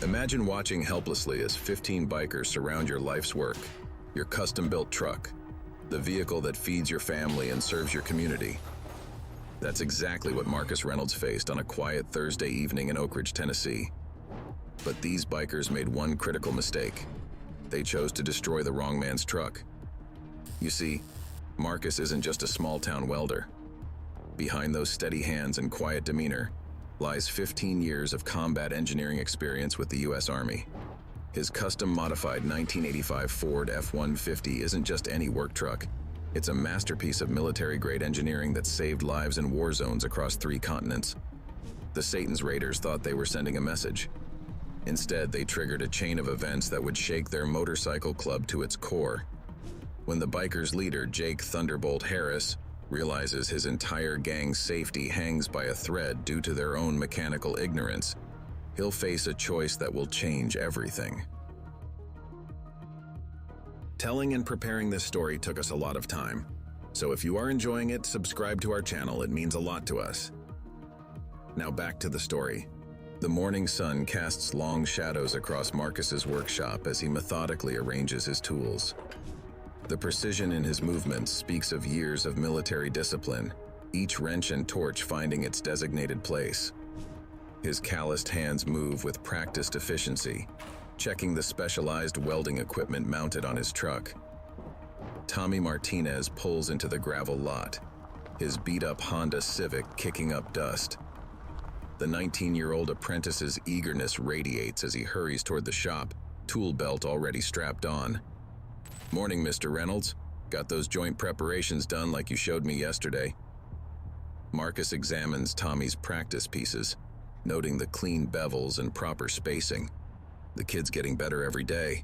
Imagine watching helplessly as 15 bikers surround your life's work, your custom-built truck, the vehicle that feeds your family and serves your community. That's exactly what Marcus Reynolds faced on a quiet Thursday evening in Oakridge, Tennessee. But these bikers made one critical mistake. They chose to destroy the wrong man's truck. You see, Marcus isn't just a small-town welder. Behind those steady hands and quiet demeanor lies 15 years of combat engineering experience with the U.S. Army. His custom-modified 1985 Ford F-150 isn't just any work truck. It's a masterpiece of military-grade engineering that saved lives in war zones across 3 continents. The Satan's Raiders thought they were sending a message. Instead, they triggered a chain of events that would shake their motorcycle club to its core. When the bikers' leader, Jake Thunderbolt Harris, realizes his entire gang's safety hangs by a thread due to their own mechanical ignorance, he'll face a choice that will change everything. Telling and preparing this story took us a lot of time, so if you are enjoying it, subscribe to our channel. It means a lot to us. Now back to the story. The morning sun casts long shadows across Marcus's workshop as he methodically arranges his tools. The precision in his movements speaks of years of military discipline, each wrench and torch finding its designated place. His calloused hands move with practiced efficiency, checking the specialized welding equipment mounted on his truck. Tommy Martinez pulls into the gravel lot, his beat-up Honda Civic kicking up dust. The 19-year-old apprentice's eagerness radiates as he hurries toward the shop, tool belt already strapped on. "Morning, Mr. Reynolds. Got those joint preparations done like you showed me yesterday." Marcus examines Tommy's practice pieces, noting the clean bevels and proper spacing. The kid's getting better every day.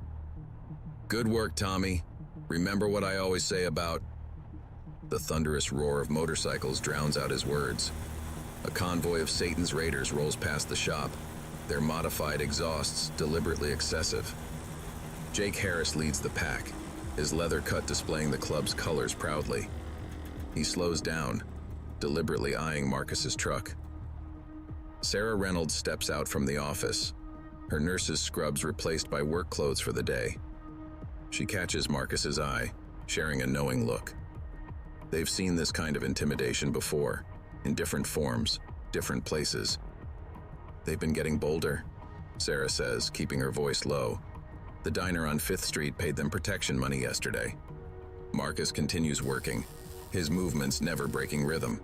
"Good work, Tommy. Remember what I always say about..." The thunderous roar of motorcycles drowns out his words. A convoy of Satan's Raiders rolls past the shop, their modified exhausts deliberately excessive. Jake Harris leads the pack, his leather cut displaying the club's colors proudly. He slows down, deliberately eyeing Marcus's truck. Sarah Reynolds steps out from the office, her nurse's scrubs replaced by work clothes for the day. She catches Marcus's eye, sharing a knowing look. They've seen this kind of intimidation before, in different forms, different places. "They've been getting bolder," Sarah says, keeping her voice low. "The diner on 5th Street paid them protection money yesterday." Marcus continues working, his movements never breaking rhythm.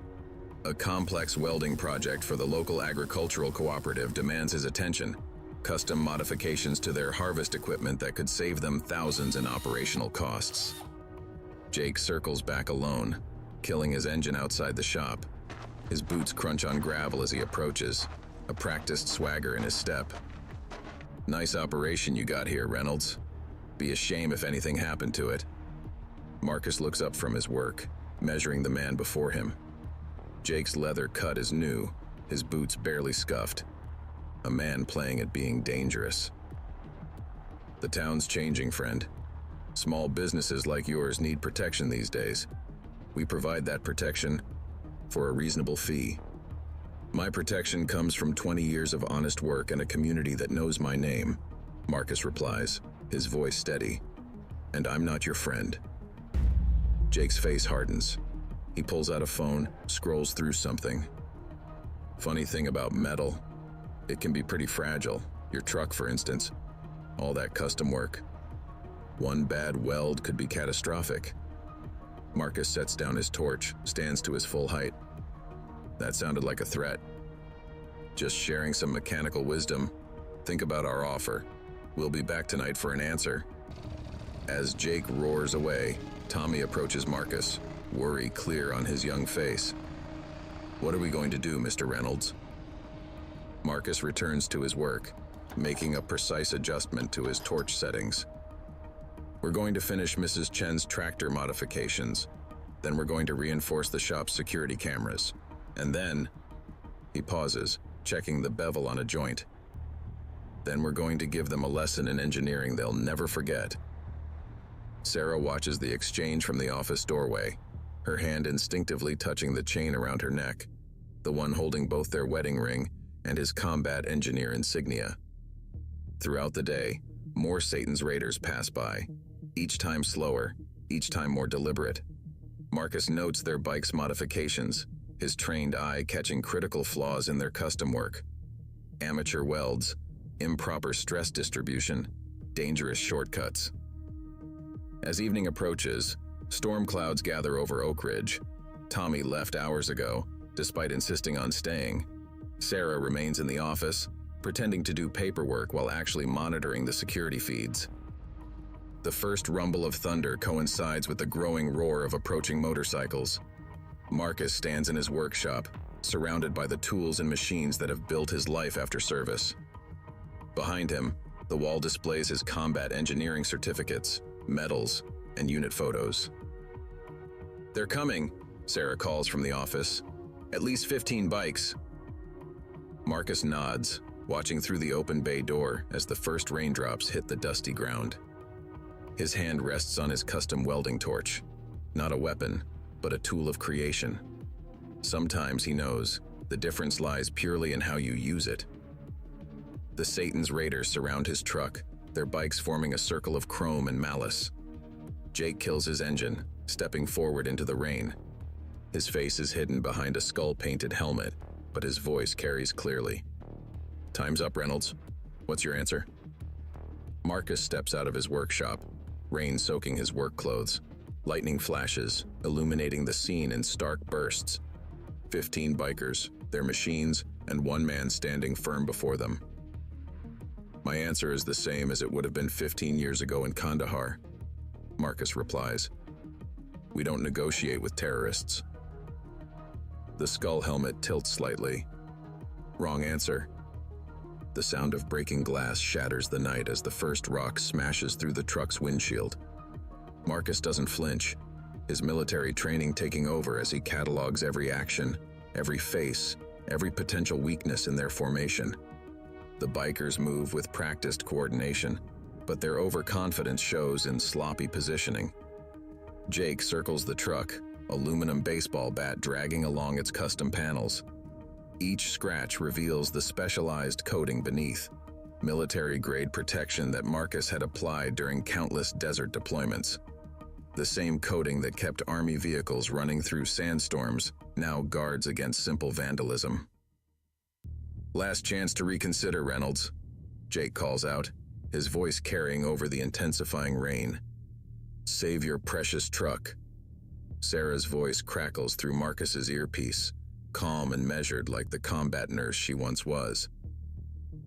A complex welding project for the local agricultural cooperative demands his attention, custom modifications to their harvest equipment that could save them thousands in operational costs. Jake circles back alone, killing his engine outside the shop. His boots crunch on gravel as he approaches, a practiced swagger in his step. "Nice operation you got here, Reynolds. Be a shame if anything happened to it." Marcus looks up from his work, measuring the man before him. Jake's leather cut is new, his boots barely scuffed. A man playing at being dangerous. "The town's changing, friend. Small businesses like yours need protection these days. We provide that protection for a reasonable fee. My protection comes from 20 years of honest work and a community that knows my name," Marcus replies, his voice steady. "And I'm not your friend." Jake's face hardens. He pulls out a phone, scrolls through something. "Funny thing about metal, it can be pretty fragile. Your truck, for instance. All that custom work. One bad weld could be catastrophic." Marcus sets down his torch, stands to his full height. "That sounded like a threat. Just sharing some mechanical wisdom. Think about our offer. We'll be back tonight for an answer." As Jake roars away, Tommy approaches Marcus, worry clear on his young face. "What are we going to do, Mr. Reynolds?" Marcus returns to his work, making a precise adjustment to his torch settings. "We're going to finish Mrs. Chen's tractor modifications. Then we're going to reinforce the shop's security cameras. And then..." He pauses, checking the bevel on a joint. "Then we're going to give them a lesson in engineering they'll never forget." Sarah watches the exchange from the office doorway, her hand instinctively touching the chain around her neck, the one holding both their wedding ring and his combat engineer insignia. Throughout the day, more Satan's raiders pass by, each time slower, each time more deliberate. Marcus notes their bike's modifications, his trained eye catching critical flaws in their custom work. Amateur welds, improper stress distribution, dangerous shortcuts. As evening approaches, storm clouds gather over Oakridge. Tommy left hours ago, despite insisting on staying. Sarah remains in the office, pretending to do paperwork while actually monitoring the security feeds. The first rumble of thunder coincides with the growing roar of approaching motorcycles. Marcus stands in his workshop, surrounded by the tools and machines that have built his life after service. Behind him, the wall displays his combat engineering certificates, medals, and unit photos. "They're coming," Sarah calls from the office. "At least 15 bikes." Marcus nods, watching through the open bay door as the first raindrops hit the dusty ground. His hand rests on his custom welding torch, not a weapon, but a tool of creation. Sometimes, he knows, the difference lies purely in how you use it. The Satan's raiders surround his truck, their bikes forming a circle of chrome and malice. Jake kills his engine, stepping forward into the rain. His face is hidden behind a skull-painted helmet, but his voice carries clearly. "Time's up, Reynolds. What's your answer?" Marcus steps out of his workshop, rain soaking his work clothes. Lightning flashes, illuminating the scene in stark bursts. 15 bikers, their machines, and one man standing firm before them. "My answer is the same as it would have been 15 years ago in Kandahar," Marcus replies. "We don't negotiate with terrorists." The skull helmet tilts slightly. "Wrong answer." The sound of breaking glass shatters the night as the first rock smashes through the truck's windshield. Marcus doesn't flinch, his military training taking over as he catalogs every action, every face, every potential weakness in their formation. The bikers move with practiced coordination, but their overconfidence shows in sloppy positioning. Jake circles the truck, aluminum baseball bat dragging along its custom panels. Each scratch reveals the specialized coating beneath, military-grade protection that Marcus had applied during countless desert deployments. The same coating that kept army vehicles running through sandstorms now guards against simple vandalism. "Last chance to reconsider, Reynolds," Jake calls out, his voice carrying over the intensifying rain. "Save your precious truck." Sarah's voice crackles through Marcus's earpiece, calm and measured like the combat nurse she once was.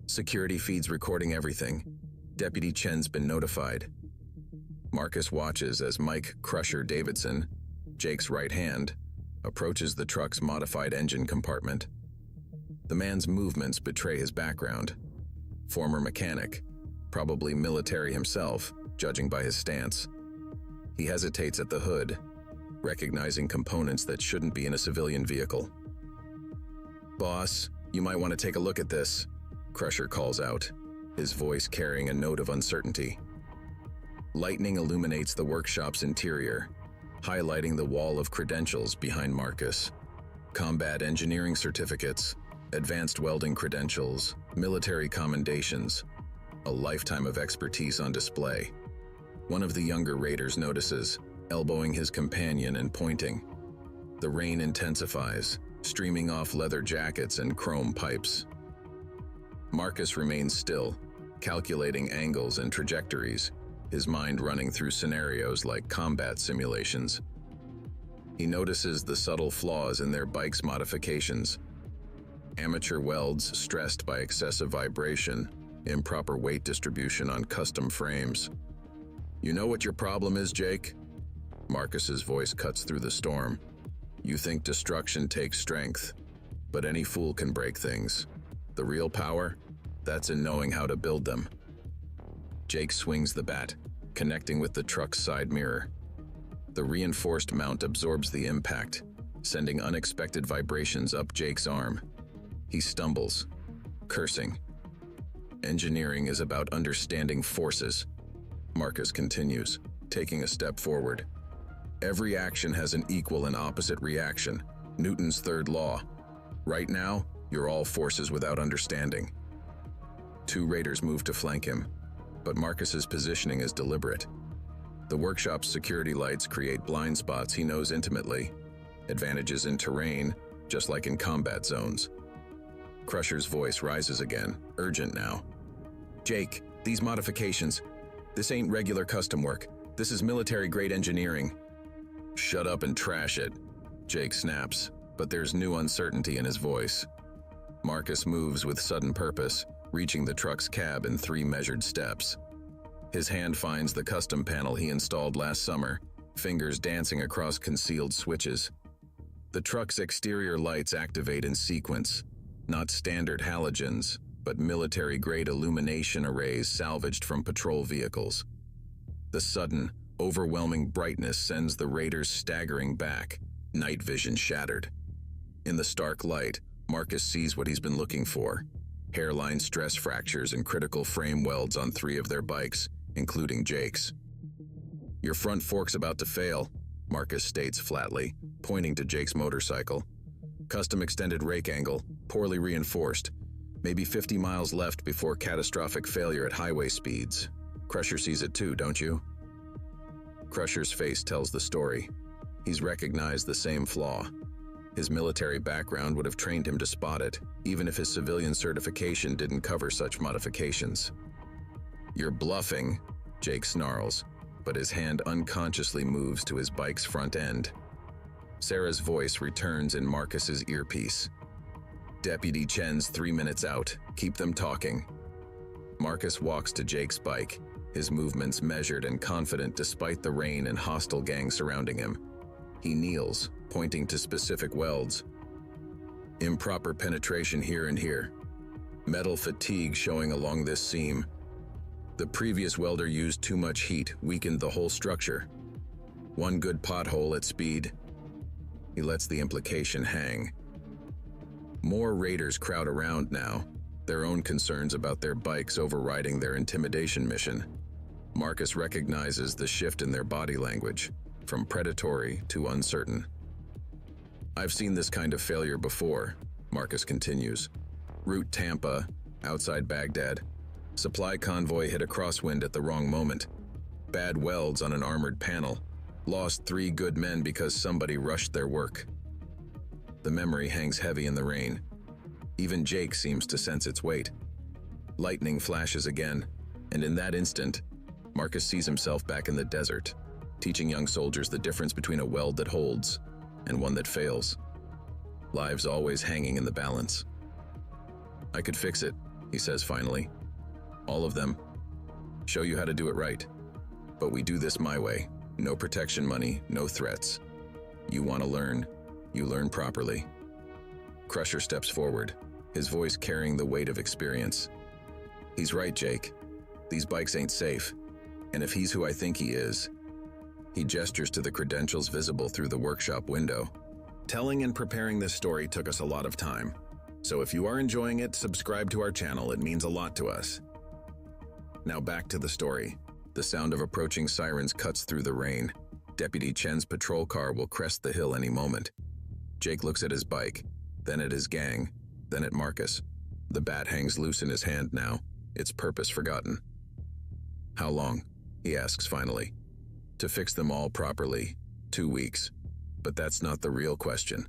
"Security feeds recording everything. Deputy Chen's been notified." Marcus watches as Mike Crusher Davidson, Jake's right hand, approaches the truck's modified engine compartment. The man's movements betray his background. Former mechanic, probably military himself, judging by his stance. He hesitates at the hood, recognizing components that shouldn't be in a civilian vehicle. "Boss, you might want to take a look at this," Crusher calls out, his voice carrying a note of uncertainty. Lightning illuminates the workshop's interior, highlighting the wall of credentials behind Marcus. Combat engineering certificates, advanced welding credentials, military commendations, a lifetime of expertise on display. One of the younger raiders notices, elbowing his companion and pointing. The rain intensifies, streaming off leather jackets and chrome pipes. Marcus remains still, calculating angles and trajectories, his mind running through scenarios like combat simulations. He notices the subtle flaws in their bike's modifications. Amateur welds stressed by excessive vibration, improper weight distribution on custom frames. "You know what your problem is, Jake?" Marcus's voice cuts through the storm. "You think destruction takes strength, but any fool can break things. The real power? That's in knowing how to build them." Jake swings the bat, connecting with the truck's side mirror. The reinforced mount absorbs the impact, sending unexpected vibrations up Jake's arm. He stumbles, cursing. "Engineering is about understanding forces," Marcus continues, taking a step forward. "Every action has an equal and opposite reaction, Newton's third law. Right now, you're all forces without understanding." Two raiders move to flank him, but Marcus's positioning is deliberate. The workshop's security lights create blind spots he knows intimately, advantages in terrain, just like in combat zones. Crusher's voice rises again, urgent now. "Jake, these modifications, this ain't regular custom work. This is military-grade engineering." "Shut up and trash it," Jake snaps, but there's new uncertainty in his voice. Marcus moves with sudden purpose, reaching the truck's cab in 3 measured steps. His hand finds the custom panel he installed last summer, fingers dancing across concealed switches. The truck's exterior lights activate in sequence, not standard halogens, but military-grade illumination arrays salvaged from patrol vehicles. The sudden, overwhelming brightness sends the raiders staggering back, night vision shattered. In the stark light, Marcus sees what he's been looking for: hairline stress fractures and critical frame welds on 3 of their bikes, including Jake's. "Your front fork's about to fail," Marcus states flatly, pointing to Jake's motorcycle. "Custom extended rake angle, poorly reinforced. Maybe 50 miles left before catastrophic failure at highway speeds. Crusher sees it too, don't you?" Crusher's face tells the story. He's recognized the same flaw. His military background would have trained him to spot it, even if his civilian certification didn't cover such modifications. "You're bluffing," Jake snarls, but his hand unconsciously moves to his bike's front end. Sarah's voice returns in Marcus's earpiece. "Deputy Chen's 3 minutes out. Keep them talking." Marcus walks to Jake's bike, his movements measured and confident despite the rain and hostile gangs surrounding him. He kneels, pointing to specific welds. "Improper penetration here and here. Metal fatigue showing along this seam. The previous welder used too much heat, weakened the whole structure. One good pothole at speed." He lets the implication hang. More raiders crowd around now, their own concerns about their bikes overriding their intimidation mission. Marcus recognizes the shift in their body language, from predatory to uncertain. "I've seen this kind of failure before," Marcus continues. "Route Tampa, outside Baghdad. Supply convoy hit a crosswind at the wrong moment. Bad welds on an armored panel. Lost 3 good men because somebody rushed their work." The memory hangs heavy in the rain. Even Jake seems to sense its weight. Lightning flashes again, and in that instant, Marcus sees himself back in the desert, teaching young soldiers the difference between a weld that holds and one that fails. Lives always hanging in the balance. "I could fix it," he says finally. "All of them. Show you how to do it right. But we do this my way. No protection money, no threats. You want to learn, you learn properly." Crusher steps forward, his voice carrying the weight of experience. "He's right, Jake. These bikes ain't safe. And if he's who I think he is..." He gestures to the credentials visible through the workshop window. Telling and preparing this story took us a lot of time. So if you are enjoying it, subscribe to our channel. It means a lot to us. Now back to the story. The sound of approaching sirens cuts through the rain. Deputy Chen's patrol car will crest the hill any moment. Jake looks at his bike, then at his gang, then at Marcus. The bat hangs loose in his hand now, its purpose forgotten. "How long?" he asks finally. "To fix them all properly, 2 weeks. But that's not the real question."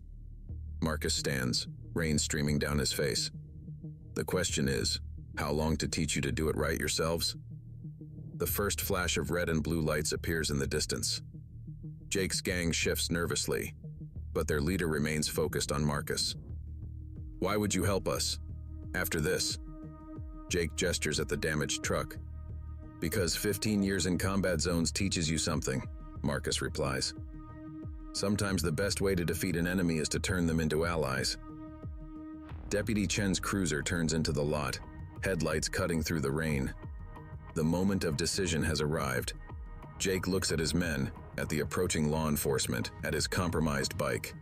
Marcus stands, rain streaming down his face. "The question is, how long to teach you to do it right yourselves?" The first flash of red and blue lights appears in the distance. Jake's gang shifts nervously, but their leader remains focused on Marcus. "Why would you help us? After this?" Jake gestures at the damaged truck. "Because 15 years in combat zones teaches you something," Marcus replies. "Sometimes the best way to defeat an enemy is to turn them into allies." Deputy Chen's cruiser turns into the lot, headlights cutting through the rain. The moment of decision has arrived. Jake looks at his men, at the approaching law enforcement, at his compromised bike.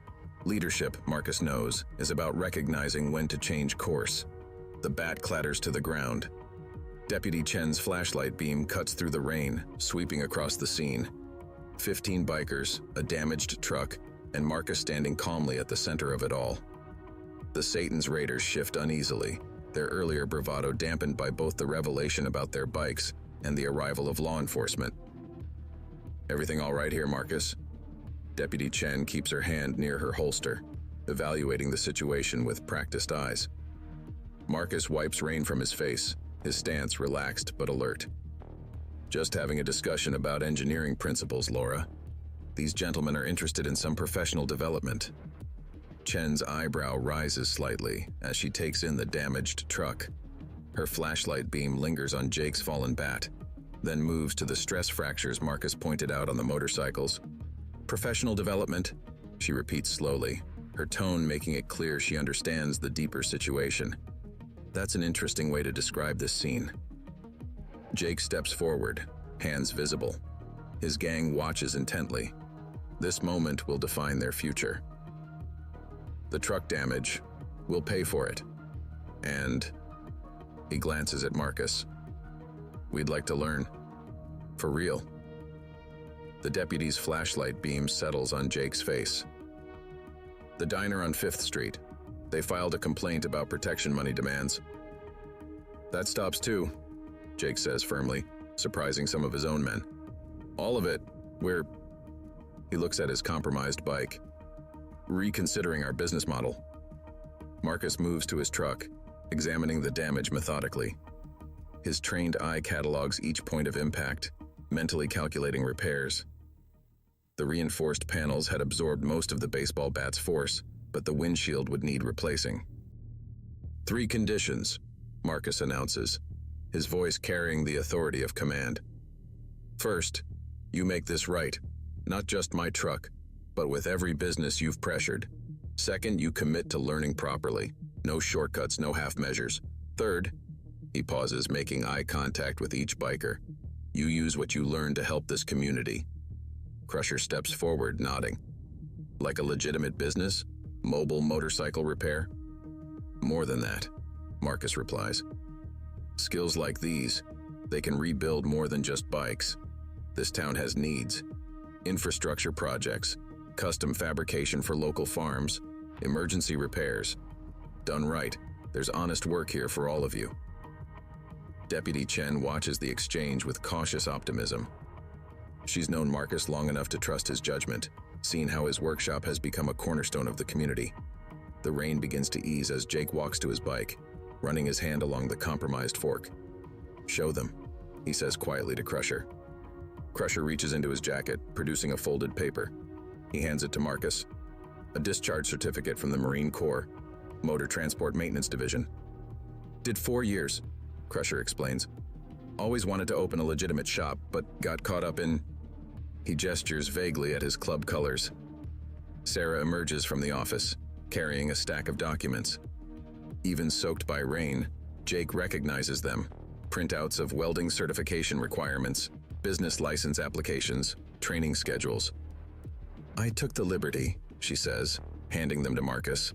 Leadership, Marcus knows, is about recognizing when to change course. The bat clatters to the ground. Deputy Chen's flashlight beam cuts through the rain, sweeping across the scene. 15 bikers, a damaged truck, and Marcus standing calmly at the center of it all. The Satan's raiders shift uneasily, their earlier bravado dampened by both the revelation about their bikes and the arrival of law enforcement. "Everything all right here, Marcus?" Deputy Chen keeps her hand near her holster, evaluating the situation with practiced eyes. Marcus wipes rain from his face, his stance relaxed but alert. "Just having a discussion about engineering principles, Laura. These gentlemen are interested in some professional development." Chen's eyebrow rises slightly as she takes in the damaged truck. Her flashlight beam lingers on Jake's fallen bat, then moves to the stress fractures Marcus pointed out on the motorcycles. "Professional development," she repeats slowly, her tone making it clear she understands the deeper situation. "That's an interesting way to describe this scene." Jake steps forward, hands visible. His gang watches intently. This moment will define their future. "The truck damage, we'll pay for it. And," he glances at Marcus, "we'd like to learn. For real." The deputy's flashlight beam settles on Jake's face. "The diner on 5th Street. They filed a complaint about protection money demands." "That stops too," Jake says firmly, surprising some of his own men. "All of it. He looks at his compromised bike. "Reconsidering our business model." Marcus moves to his truck, examining the damage methodically. His trained eye catalogs each point of impact, mentally calculating repairs. The reinforced panels had absorbed most of the baseball bat's force, but the windshield would need replacing. "3 conditions," Marcus announces, his voice carrying the authority of command. "First, you make this right, not just my truck, but with every business you've pressured. Second, you commit to learning properly. No shortcuts, no half measures. Third," he pauses, making eye contact with each biker, "you use what you learn to help this community." Crusher steps forward, nodding. "Like a legitimate business? Mobile motorcycle repair?" "More than that," Marcus replies. "Skills like these, they can rebuild more than just bikes. This town has needs. Infrastructure projects, custom fabrication for local farms, emergency repairs. Done right, there's honest work here for all of you." Deputy Chen watches the exchange with cautious optimism. She's known Marcus long enough to trust his judgment, seen how his workshop has become a cornerstone of the community. The rain begins to ease as Jake walks to his bike, running his hand along the compromised fork. "Show them," he says quietly to Crusher. Crusher reaches into his jacket, producing a folded paper. He hands it to Marcus. "A discharge certificate from the Marine Corps, Motor Transport Maintenance Division. Did 4 years, Crusher explains. Always wanted to open a legitimate shop, but got caught up in..." He gestures vaguely at his club colors. Sarah emerges from the office, carrying a stack of documents. Even soaked by rain, Jake recognizes them. Printouts of welding certification requirements, business license applications, training schedules. "I took the liberty," she says, handing them to Marcus,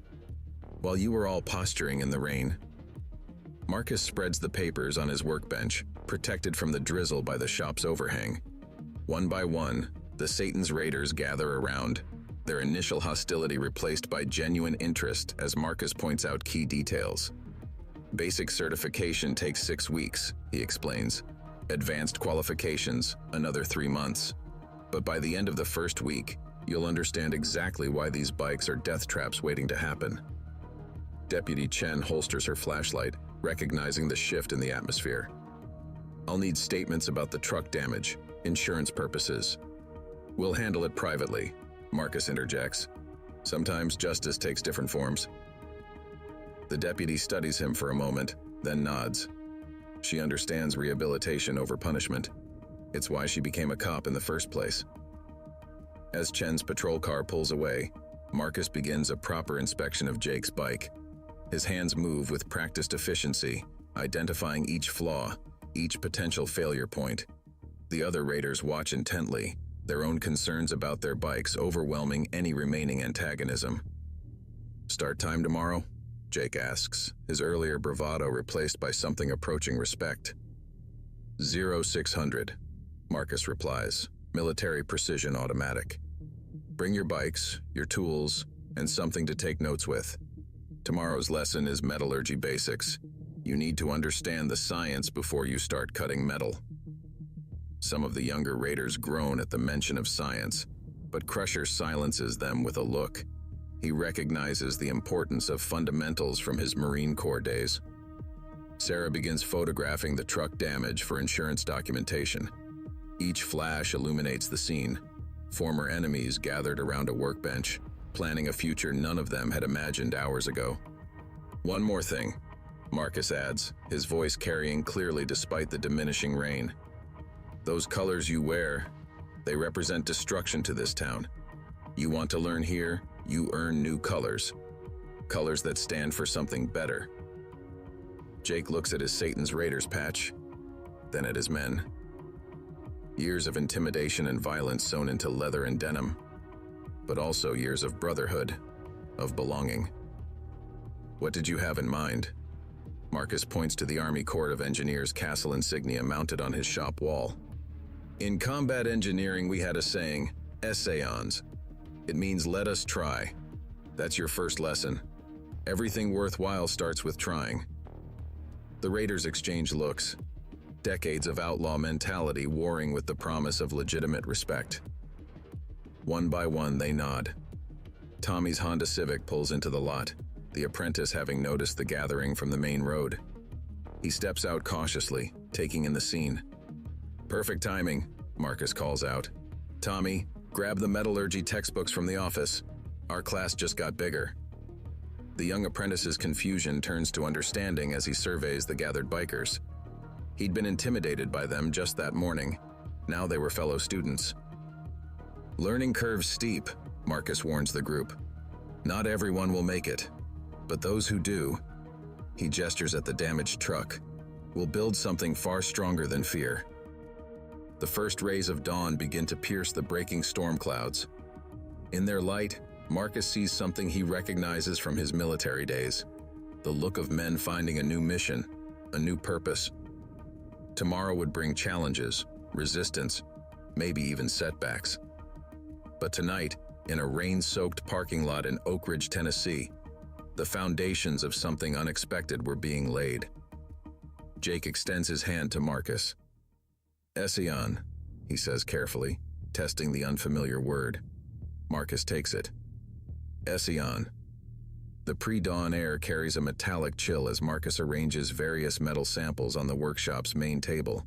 "while you were all posturing in the rain." Marcus spreads the papers on his workbench, protected from the drizzle by the shop's overhang. One by one, the Satan's Raiders gather around, their initial hostility replaced by genuine interest as Marcus points out key details. "Basic certification takes 6 weeks, he explains. Advanced qualifications, another 3 months. But by the end of the first week, you'll understand exactly why these bikes are death traps waiting to happen." Deputy Chen holsters her flashlight, recognizing the shift in the atmosphere. "I'll need statements about the truck damage, insurance purposes." "We'll handle it privately," Marcus interjects. "Sometimes justice takes different forms." The deputy studies him for a moment, then nods. She understands rehabilitation over punishment. It's why she became a cop in the first place. As Chen's patrol car pulls away, Marcus begins a proper inspection of Jake's bike. His hands move with practiced efficiency, identifying each flaw, each potential failure point. The other raiders watch intently, their own concerns about their bikes overwhelming any remaining antagonism. "Start time tomorrow?" Jake asks, his earlier bravado replaced by something approaching respect. 0600, Marcus replies, military precision automatic. "Bring your bikes, your tools, and something to take notes with. Tomorrow's lesson is metallurgy basics. You need to understand the science before you start cutting metal. Some of the younger raiders groan at the mention of science, but Crusher silences them with a look. He recognizes the importance of fundamentals from his Marine Corps days. Sarah begins photographing the truck damage for insurance documentation. Each flash illuminates the scene. Former enemies gathered around a workbench, planning a future none of them had imagined hours ago. One more thing, Marcus adds, his voice carrying clearly despite the diminishing rain. Those colors you wear, they represent destruction to this town. You want to learn here, you earn new colors. Colors that stand for something better. Jake looks at his Satan's Raiders patch, then at his men. Years of intimidation and violence sewn into leather and denim, but also years of brotherhood, of belonging. What did you have in mind? Marcus points to the Army Corps of Engineers castle insignia mounted on his shop wall. In combat engineering, we had a saying, essayons. It means let us try. That's your first lesson. Everything worthwhile starts with trying. The raiders exchange looks. Decades of outlaw mentality warring with the promise of legitimate respect. One by one, they nod. Tommy's Honda Civic pulls into the lot, the apprentice having noticed the gathering from the main road. He steps out cautiously, taking in the scene. Perfect timing, Marcus calls out. Tommy, grab the metallurgy textbooks from the office. Our class just got bigger. The young apprentice's confusion turns to understanding as he surveys the gathered bikers. He'd been intimidated by them just that morning. Now they were fellow students. Learning curve's steep, Marcus warns the group. Not everyone will make it, but those who do, he gestures at the damaged truck, will build something far stronger than fear. The first rays of dawn begin to pierce the breaking storm clouds. In their light, Marcus sees something he recognizes from his military days, the look of men finding a new mission, a new purpose. Tomorrow would bring challenges, resistance, maybe even setbacks. But tonight, in a rain-soaked parking lot in Oakridge, Tennessee, the foundations of something unexpected were being laid. Jake extends his hand to Marcus. Essayons, he says carefully, testing the unfamiliar word. Marcus takes it. Essayons. The pre-dawn air carries a metallic chill as Marcus arranges various metal samples on the workshop's main table.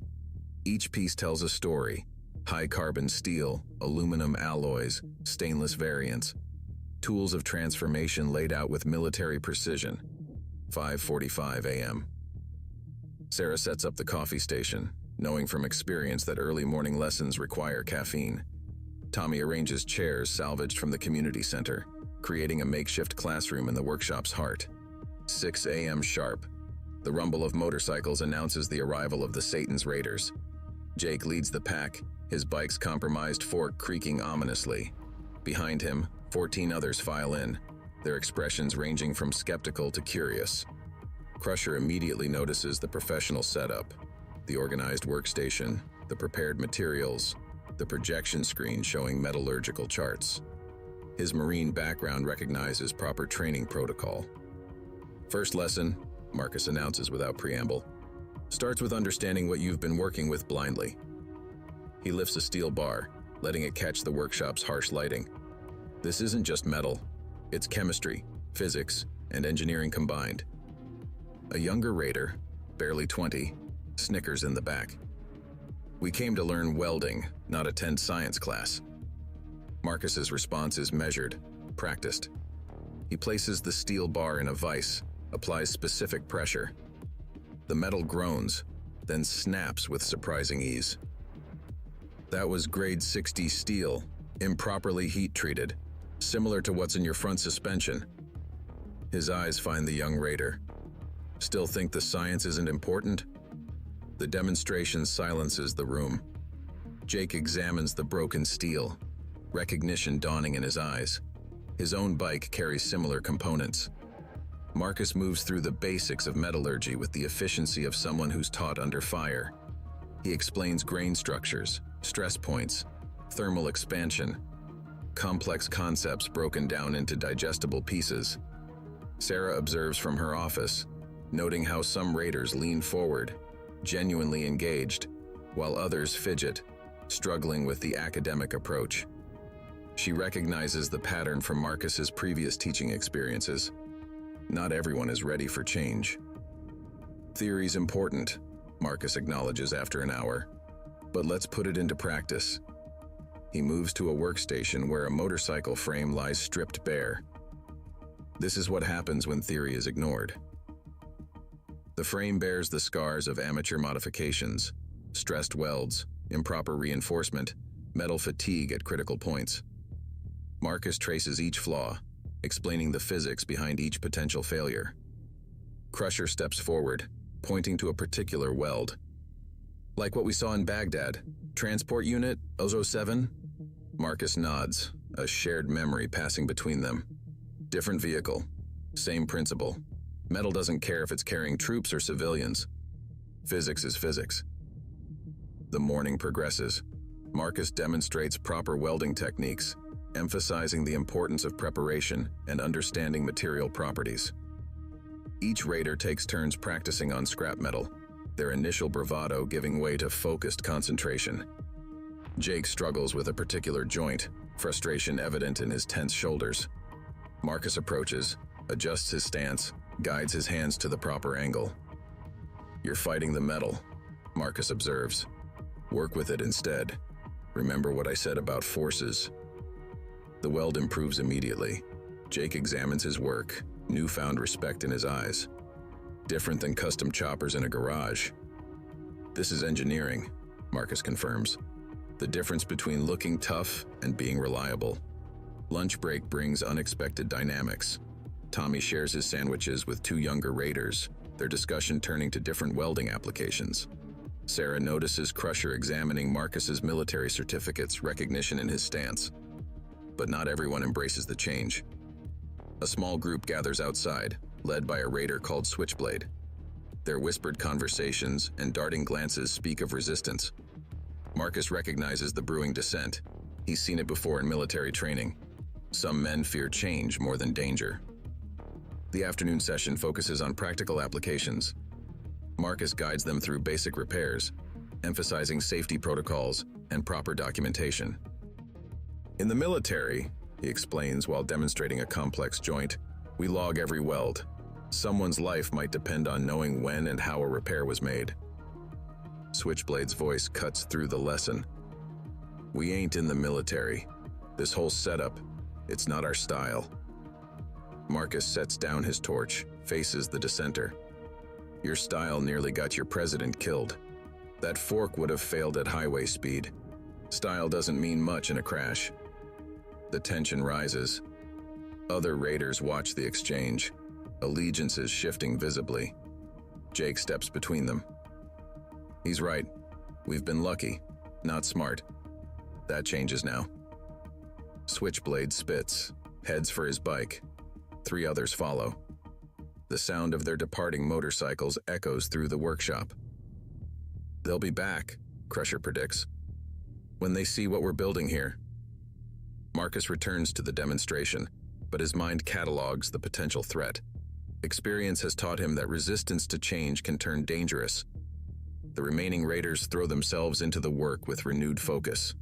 Each piece tells a story. High-carbon steel, aluminum alloys, stainless variants. Tools of transformation laid out with military precision. 5:45 a.m. Sarah sets up the coffee station, knowing from experience that early morning lessons require caffeine. Tommy arranges chairs salvaged from the community center, creating a makeshift classroom in the workshop's heart. 6 a.m. sharp. The rumble of motorcycles announces the arrival of the Satan's Raiders. Jake leads the pack, his bike's compromised fork creaking ominously. Behind him, 14 others file in, their expressions ranging from skeptical to curious. Crusher immediately notices the professional setup, the organized workstation, the prepared materials, the projection screen showing metallurgical charts. His Marine background recognizes proper training protocol. First lesson, Marcus announces without preamble, starts with understanding what you've been working with blindly. He lifts a steel bar, letting it catch the workshop's harsh lighting. This isn't just metal, it's chemistry, physics, and engineering combined. A younger raider, barely 20, snickers in the back. We came to learn welding, not attend science class. Marcus's response is measured, practiced. He places the steel bar in a vise, applies specific pressure. The metal groans, then snaps with surprising ease. That was grade 60 steel, improperly heat-treated, similar to what's in your front suspension. His eyes find the young raider. Still think the science isn't important? The demonstration silences the room. Jake examines the broken steel, recognition dawning in his eyes. His own bike carries similar components. Marcus moves through the basics of metallurgy with the efficiency of someone who's taught under fire. He explains grain structures, stress points, thermal expansion, complex concepts broken down into digestible pieces. Sarah observes from her office, noting how some raiders lean forward, genuinely engaged, while others fidget, struggling with the academic approach. She recognizes the pattern from Marcus's previous teaching experiences. Not everyone is ready for change. Theory's important, Marcus acknowledges after an hour, but let's put it into practice. He moves to a workstation where a motorcycle frame lies stripped bare. This is what happens when theory is ignored. The frame bears the scars of amateur modifications, stressed welds, improper reinforcement, metal fatigue at critical points. Marcus traces each flaw, explaining the physics behind each potential failure. Crusher steps forward, pointing to a particular weld. Like what we saw in Baghdad, transport unit, Ozo 7? Marcus nods, a shared memory passing between them. Different vehicle, same principle. Metal doesn't care if it's carrying troops or civilians. Physics is physics. The morning progresses. Marcus demonstrates proper welding techniques, emphasizing the importance of preparation and understanding material properties. Each raider takes turns practicing on scrap metal, their initial bravado giving way to focused concentration. Jake struggles with a particular joint, frustration evident in his tense shoulders. Marcus approaches, adjusts his stance, guides his hands to the proper angle. "You're fighting the metal," Marcus observes. "Work with it instead. Remember what I said about forces." The weld improves immediately. Jake examines his work, newfound respect in his eyes. Different than custom choppers in a garage. "This is engineering," Marcus confirms. "The difference between looking tough and being reliable." Lunch break brings unexpected dynamics. Tommy shares his sandwiches with two younger raiders, their discussion turning to different welding applications. Sarah notices Crusher examining Marcus's military certificates, recognition in his stance. But not everyone embraces the change. A small group gathers outside, led by a raider called Switchblade. Their whispered conversations and darting glances speak of resistance. Marcus recognizes the brewing dissent. He's seen it before in military training. Some men fear change more than danger. The afternoon session focuses on practical applications. Marcus guides them through basic repairs, emphasizing safety protocols and proper documentation. "In the military," he explains while demonstrating a complex joint, "we log every weld. Someone's life might depend on knowing when and how a repair was made." Switchblade's voice cuts through the lesson. "We ain't in the military. This whole setup, it's not our style." Marcus sets down his torch, faces the dissenter. "Your style nearly got your president killed. That fork would have failed at highway speed. Style doesn't mean much in a crash." The tension rises. Other raiders watch the exchange, allegiances shifting visibly. Jake steps between them. "He's right. We've been lucky, not smart. That changes now." Switchblade spits, heads for his bike. 3 others follow. The sound of their departing motorcycles echoes through the workshop. "They'll be back," Crusher predicts, "when they see what we're building here." Marcus returns to the demonstration, but his mind catalogs the potential threat. Experience has taught him that resistance to change can turn dangerous. The remaining raiders throw themselves into the work with renewed focus.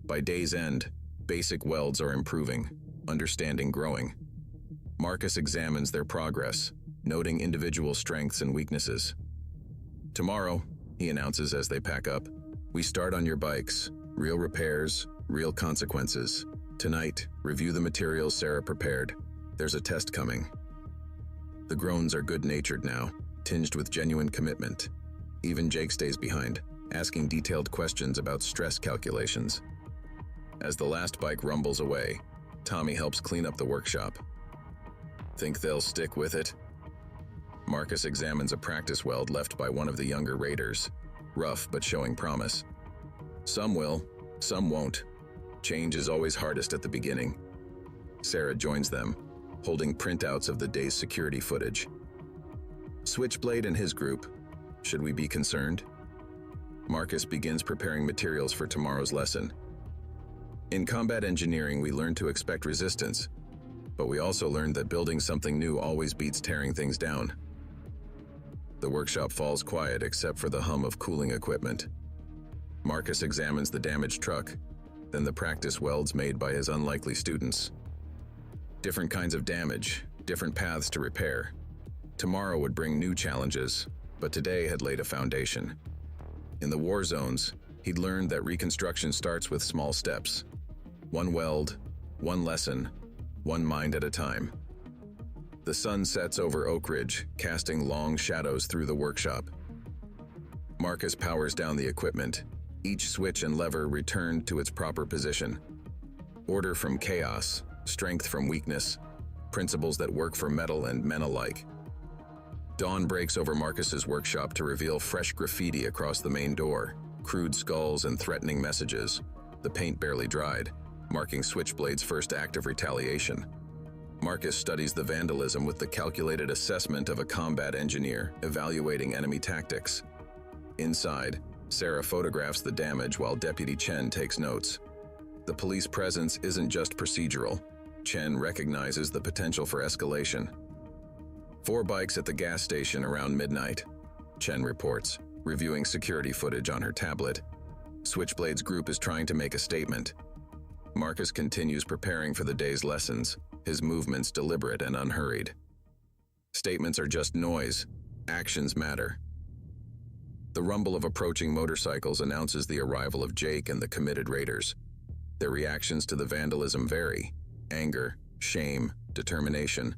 By day's end, basic welds are improving, understanding growing. Marcus examines their progress, noting individual strengths and weaknesses. "Tomorrow," he announces as they pack up, "we start on your bikes. Real repairs, real consequences. Tonight, review the materials Sarah prepared. There's a test coming." The groans are good-natured now, tinged with genuine commitment. Even Jake stays behind, asking detailed questions about stress calculations. As the last bike rumbles away, Tommy helps clean up the workshop. "Think they'll stick with it?" Marcus examines a practice weld left by one of the younger raiders, rough but showing promise. "Some will, some won't. Change is always hardest at the beginning." Sarah joins them, holding printouts of the day's security footage. Switchblade and his group, should we be concerned? Marcus begins preparing materials for tomorrow's lesson. In combat engineering, we learn to expect resistance, but we also learned that building something new always beats tearing things down. The workshop falls quiet except for the hum of cooling equipment. Marcus examines the damaged truck, then the practice welds made by his unlikely students. Different kinds of damage, different paths to repair. Tomorrow would bring new challenges, but today had laid a foundation. In the war zones, he'd learned that reconstruction starts with small steps. One weld, one lesson, one mind at a time. The sun sets over Oakridge, casting long shadows through the workshop. Marcus powers down the equipment. Each switch and lever returned to its proper position. Order from chaos, strength from weakness, principles that work for metal and men alike. Dawn breaks over Marcus's workshop to reveal fresh graffiti across the main door, crude skulls and threatening messages. The paint barely dried, marking Switchblade's first act of retaliation. Marcus studies the vandalism with the calculated assessment of a combat engineer, evaluating enemy tactics. Inside, Sarah photographs the damage while Deputy Chen takes notes. The police presence isn't just procedural. Chen recognizes the potential for escalation. 4 bikes at the gas station around midnight, Chen reports, reviewing security footage on her tablet. Switchblade's group is trying to make a statement. Marcus continues preparing for the day's lessons, his movements deliberate and unhurried. Statements are just noise. Actions matter. The rumble of approaching motorcycles announces the arrival of Jake and the committed raiders. Their reactions to the vandalism vary: anger, shame, determination.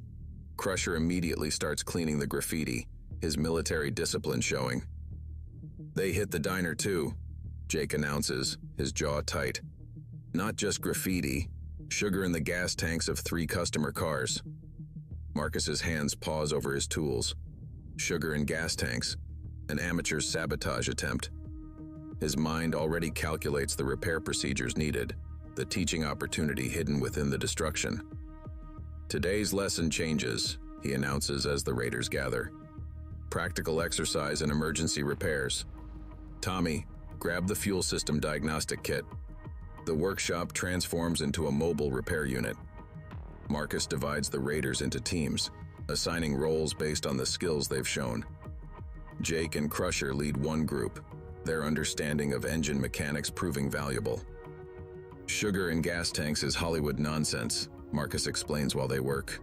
Crusher immediately starts cleaning the graffiti, his military discipline showing. "They hit the diner too," Jake announces, his jaw tight. "Not just graffiti, sugar in the gas tanks of 3 customer cars." Marcus's hands pause over his tools. Sugar in gas tanks, an amateur's sabotage attempt. His mind already calculates the repair procedures needed, the teaching opportunity hidden within the destruction. "Today's lesson changes," he announces as the raiders gather. "Practical exercise and emergency repairs. Tommy, grab the fuel system diagnostic kit." The workshop transforms into a mobile repair unit. Marcus divides the raiders into teams, assigning roles based on the skills they've shown. Jake and Crusher lead one group, their understanding of engine mechanics proving valuable. "Sugar in gas tanks is Hollywood nonsense," Marcus explains while they work.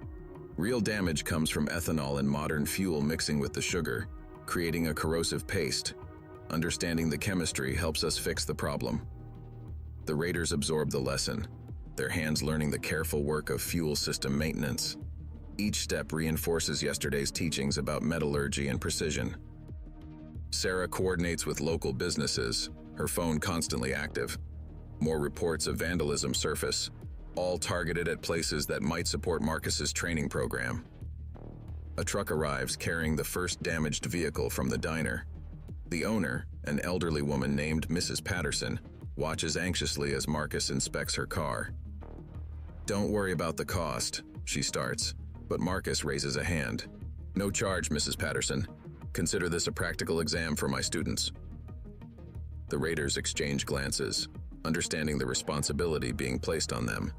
"Real damage comes from ethanol and modern fuel mixing with the sugar, creating a corrosive paste. Understanding the chemistry helps us fix the problem." The raiders absorb the lesson, their hands learning the careful work of fuel system maintenance. Each step reinforces yesterday's teachings about metallurgy and precision. Sarah coordinates with local businesses, her phone constantly active. More reports of vandalism surface, all targeted at places that might support Marcus's training program. A truck arrives carrying the first damaged vehicle from the diner. The owner, an elderly woman named Mrs. Patterson, watches anxiously as Marcus inspects her car. "Don't worry about the cost," she starts, but Marcus raises a hand. "No charge, Mrs. Patterson. Consider this a practical exam for my students." The raiders exchange glances, understanding the responsibility being placed on them.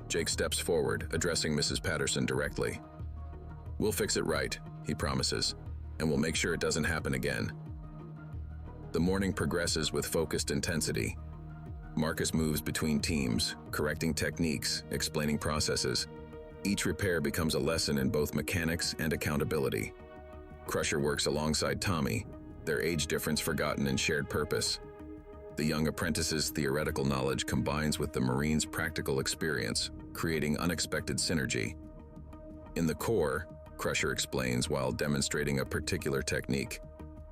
Jake steps forward, addressing Mrs. Patterson directly. "We'll fix it right," he promises, "and we'll make sure it doesn't happen again." The morning progresses with focused intensity. Marcus moves between teams, correcting techniques, explaining processes. Each repair becomes a lesson in both mechanics and accountability. Crusher works alongside Tommy, their age difference forgotten in shared purpose. The young apprentice's theoretical knowledge combines with the Marine's practical experience, creating unexpected synergy. In the core, Crusher explains while demonstrating a particular technique.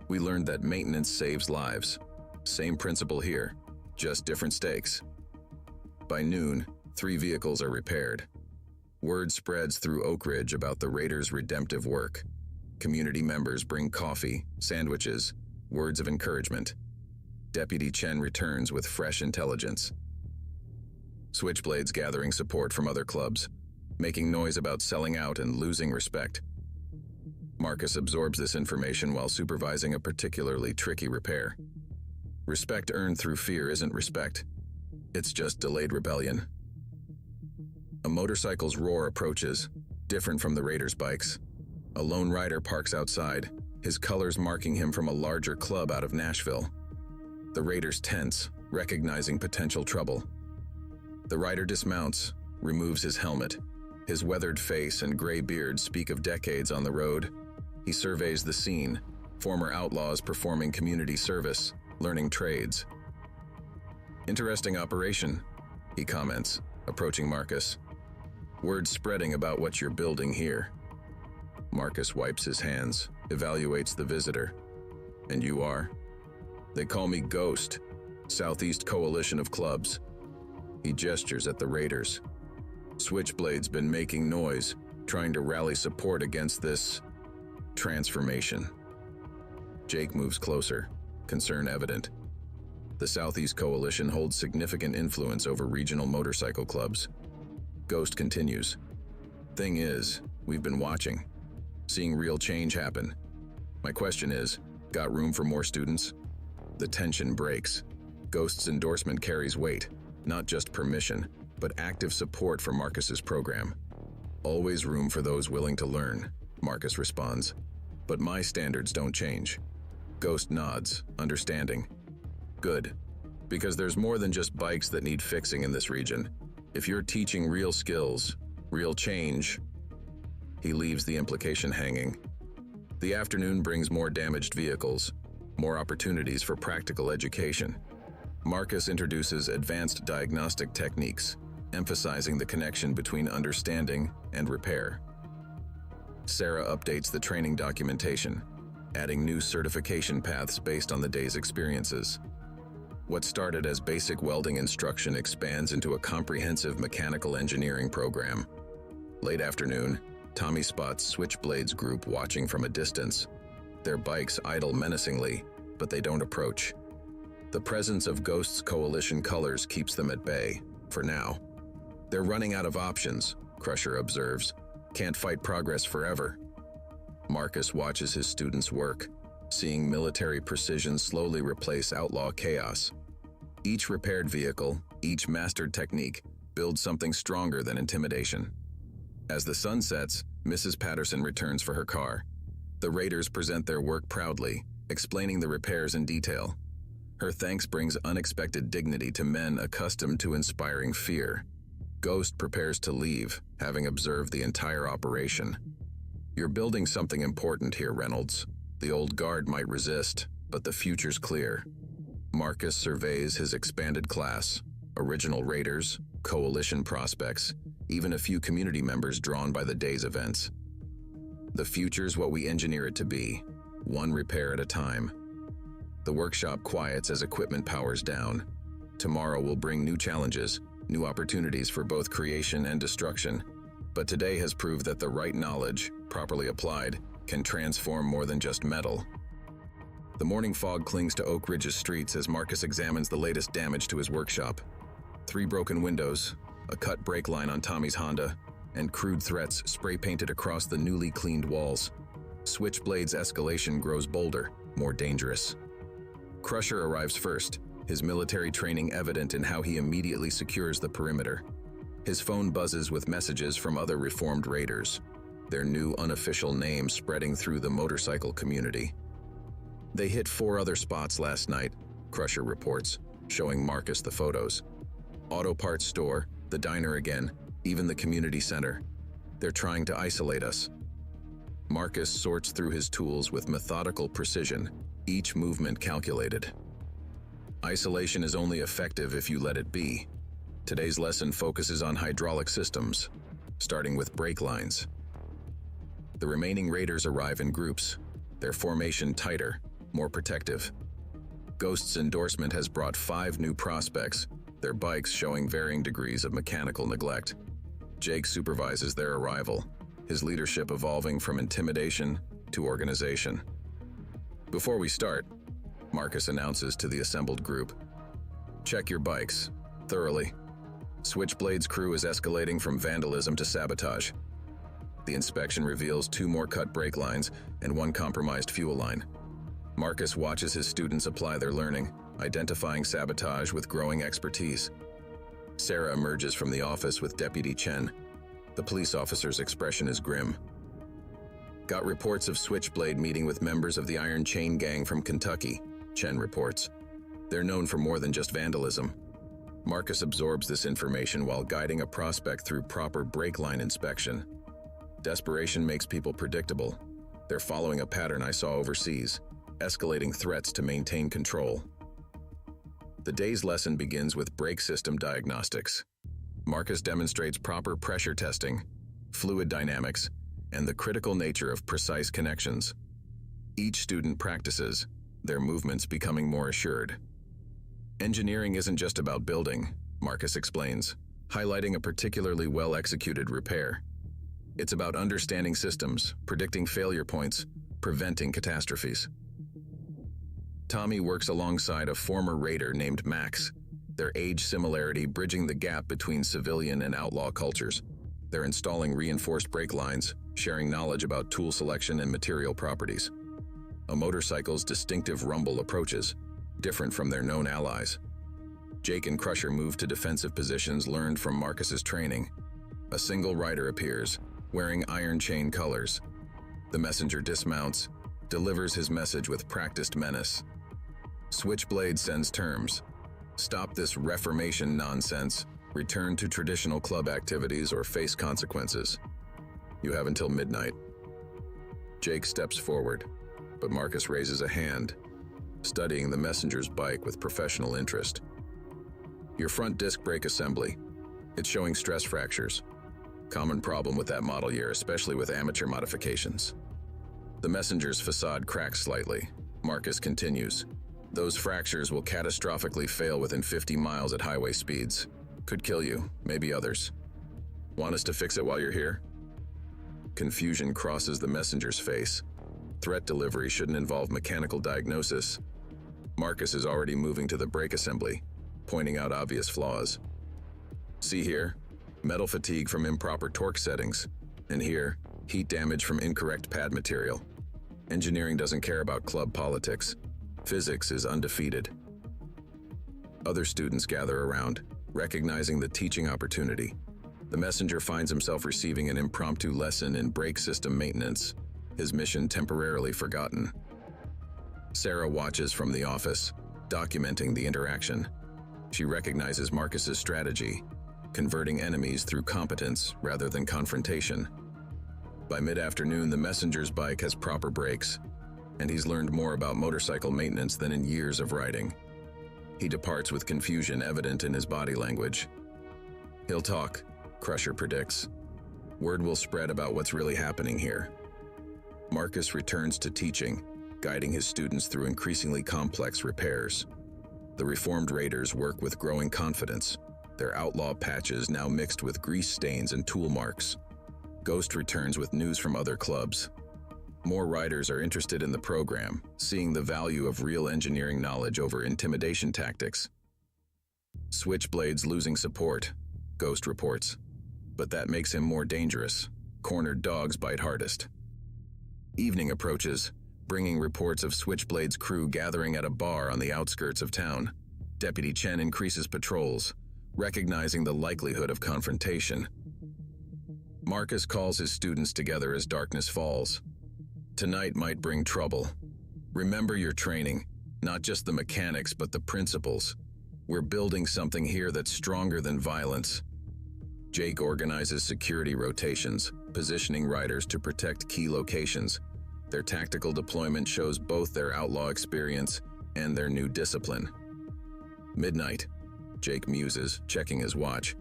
"We learned that maintenance saves lives. Same principle here, just different stakes." By noon, 3 vehicles are repaired. Word spreads through Oakridge about the raiders' redemptive work. Community members bring coffee, sandwiches, words of encouragement. Deputy Chen returns with fresh intelligence. Switchblades gathering support from other clubs, making noise about selling out and losing respect. Marcus absorbs this information while supervising a particularly tricky repair. Respect earned through fear isn't respect. It's just delayed rebellion. A motorcycle's roar approaches, different from the raiders' bikes. A lone rider parks outside, his colors marking him from a larger club out of Nashville. The raiders tense, recognizing potential trouble. The rider dismounts, removes his helmet. His weathered face and gray beard speak of decades on the road. He surveys the scene, former outlaws performing community service, learning trades. "Interesting operation," he comments, approaching Marcus. "Word spreading about what you're building here." Marcus wipes his hands, evaluates the visitor. "And you are?" "They call me Ghost, Southeast Coalition of Clubs." He gestures at the raiders. "Switchblade's been making noise, trying to rally support against this transformation." Jake moves closer, concern evident. The Southeast Coalition holds significant influence over regional motorcycle clubs. Ghost continues. "Thing is, we've been watching, seeing real change happen. My question is, got room for more students?" The tension breaks. Ghost's endorsement carries weight, not just permission, but active support for Marcus's program. "Always room for those willing to learn," Marcus responds. "But my standards don't change." Ghost nods, understanding. "Good, because there's more than just bikes that need fixing in this region. If you're teaching real skills, real change..." He leaves the implication hanging. The afternoon brings more damaged vehicles, more opportunities for practical education. Marcus introduces advanced diagnostic techniques, emphasizing the connection between understanding and repair. Sarah updates the training documentation, adding new certification paths based on the day's experiences. What started as basic welding instruction expands into a comprehensive mechanical engineering program. Late afternoon, Tommy spots Switchblade's group watching from a distance. Their bikes idle menacingly, but they don't approach. The presence of Ghost's coalition colors keeps them at bay, for now. "They're running out of options," Crusher observes. "Can't fight progress forever." Marcus watches his students work, seeing military precision slowly replace outlaw chaos. Each repaired vehicle, each mastered technique, builds something stronger than intimidation. As the sun sets, Mrs. Patterson returns for her car. The raiders present their work proudly, explaining the repairs in detail. Her thanks brings unexpected dignity to men accustomed to inspiring fear. Ghost prepares to leave, having observed the entire operation. "You're building something important here, Reynolds. The old guard might resist, but the future's clear." Marcus surveys his expanded class, original raiders, coalition prospects, even a few community members drawn by the day's events. "The future's what we engineer it to be, one repair at a time." The workshop quiets as equipment powers down. Tomorrow will bring new challenges, new opportunities for both creation and destruction. But today has proved that the right knowledge, properly applied, can transform more than just metal. The morning fog clings to Oakridge's streets as Marcus examines the latest damage to his workshop. 3 broken windows, a cut brake line on Tommy's Honda, and crude threats spray-painted across the newly cleaned walls. Switchblade's escalation grows bolder, more dangerous. Crusher arrives first, his military training evident in how he immediately secures the perimeter. His phone buzzes with messages from other reformed raiders, their new unofficial name spreading through the motorcycle community. "They hit 4 other spots last night," Crusher reports, showing Marcus the photos. "Auto parts store, the diner again, even the community center. They're trying to isolate us." Marcus sorts through his tools with methodical precision, each movement calculated. Isolation is only effective if you let it be. Today's lesson focuses on hydraulic systems, starting with brake lines. The remaining raiders arrive in groups, their formation tighter, more protective. Ghost's endorsement has brought 5 new prospects, their bikes showing varying degrees of mechanical neglect. Jake supervises their arrival, his leadership evolving from intimidation to organization. "Before we start," Marcus announces to the assembled group, "check your bikes, thoroughly. Switchblade's crew is escalating from vandalism to sabotage." The inspection reveals 2 more cut brake lines and 1 compromised fuel line. Marcus watches his students apply their learning, identifying sabotage with growing expertise. Sarah emerges from the office with Deputy Chen. The police officer's expression is grim. Got reports of Switchblade meeting with members of the Iron Chain Gang from Kentucky, Chen reports. They're known for more than just vandalism. Marcus absorbs this information while guiding a prospect through proper brake line inspection. Desperation makes people predictable. They're following a pattern I saw overseas, escalating threats to maintain control. The day's lesson begins with brake system diagnostics. Marcus demonstrates proper pressure testing, fluid dynamics, and the critical nature of precise connections. Each student practices, their movements becoming more assured. Engineering isn't just about building, Marcus explains, highlighting a particularly well-executed repair. It's about understanding systems, predicting failure points, preventing catastrophes. Tommy works alongside a former raider named Max, their age similarity bridging the gap between civilian and outlaw cultures. They're installing reinforced brake lines, sharing knowledge about tool selection and material properties. A motorcycle's distinctive rumble approaches, different from their known allies. Jake and Crusher move to defensive positions learned from Marcus's training. A single rider appears, wearing Iron Chain colors. The messenger dismounts, delivers his message with practiced menace. Switchblade sends terms. Stop this reformation nonsense. Return to traditional club activities or face consequences. You have until midnight. Jake steps forward, but Marcus raises a hand, studying the messenger's bike with professional interest. Your front disc brake assembly. It's showing stress fractures. Common problem with that model year, especially with amateur modifications. The messenger's facade cracks slightly. Marcus continues. Those fractures will catastrophically fail within 50 miles at highway speeds. Could kill you, maybe others. Want us to fix it while you're here? Confusion crosses the messenger's face. Threat delivery shouldn't involve mechanical diagnosis. Marcus is already moving to the brake assembly, pointing out obvious flaws. See here, metal fatigue from improper torque settings. And here, heat damage from incorrect pad material. Engineering doesn't care about club politics. Physics is undefeated. Other students gather around, recognizing the teaching opportunity. The messenger finds himself receiving an impromptu lesson in brake system maintenance, his mission temporarily forgotten. Sarah watches from the office, documenting the interaction. She recognizes Marcus's strategy, converting enemies through competence rather than confrontation. By mid-afternoon, the messenger's bike has proper brakes, and he's learned more about motorcycle maintenance than in years of riding. He departs with confusion evident in his body language. He'll talk, Crusher predicts. Word will spread about what's really happening here. Marcus returns to teaching, guiding his students through increasingly complex repairs. The reformed raiders work with growing confidence, their outlaw patches now mixed with grease stains and tool marks. Ghost returns with news from other clubs. More riders are interested in the program, seeing the value of real engineering knowledge over intimidation tactics. Switchblade's losing support, Ghost reports. But that makes him more dangerous. Cornered dogs bite hardest. Evening approaches, bringing reports of Switchblade's crew gathering at a bar on the outskirts of town. Deputy Chen increases patrols, recognizing the likelihood of confrontation. Marcus calls his students together as darkness falls. Tonight might bring trouble. Remember your training, not just the mechanics but the principles. We're building something here that's stronger than violence. Jake organizes security rotations, positioning riders to protect key locations. Their tactical deployment shows both their outlaw experience and their new discipline. Midnight, Jake muses, checking his watch.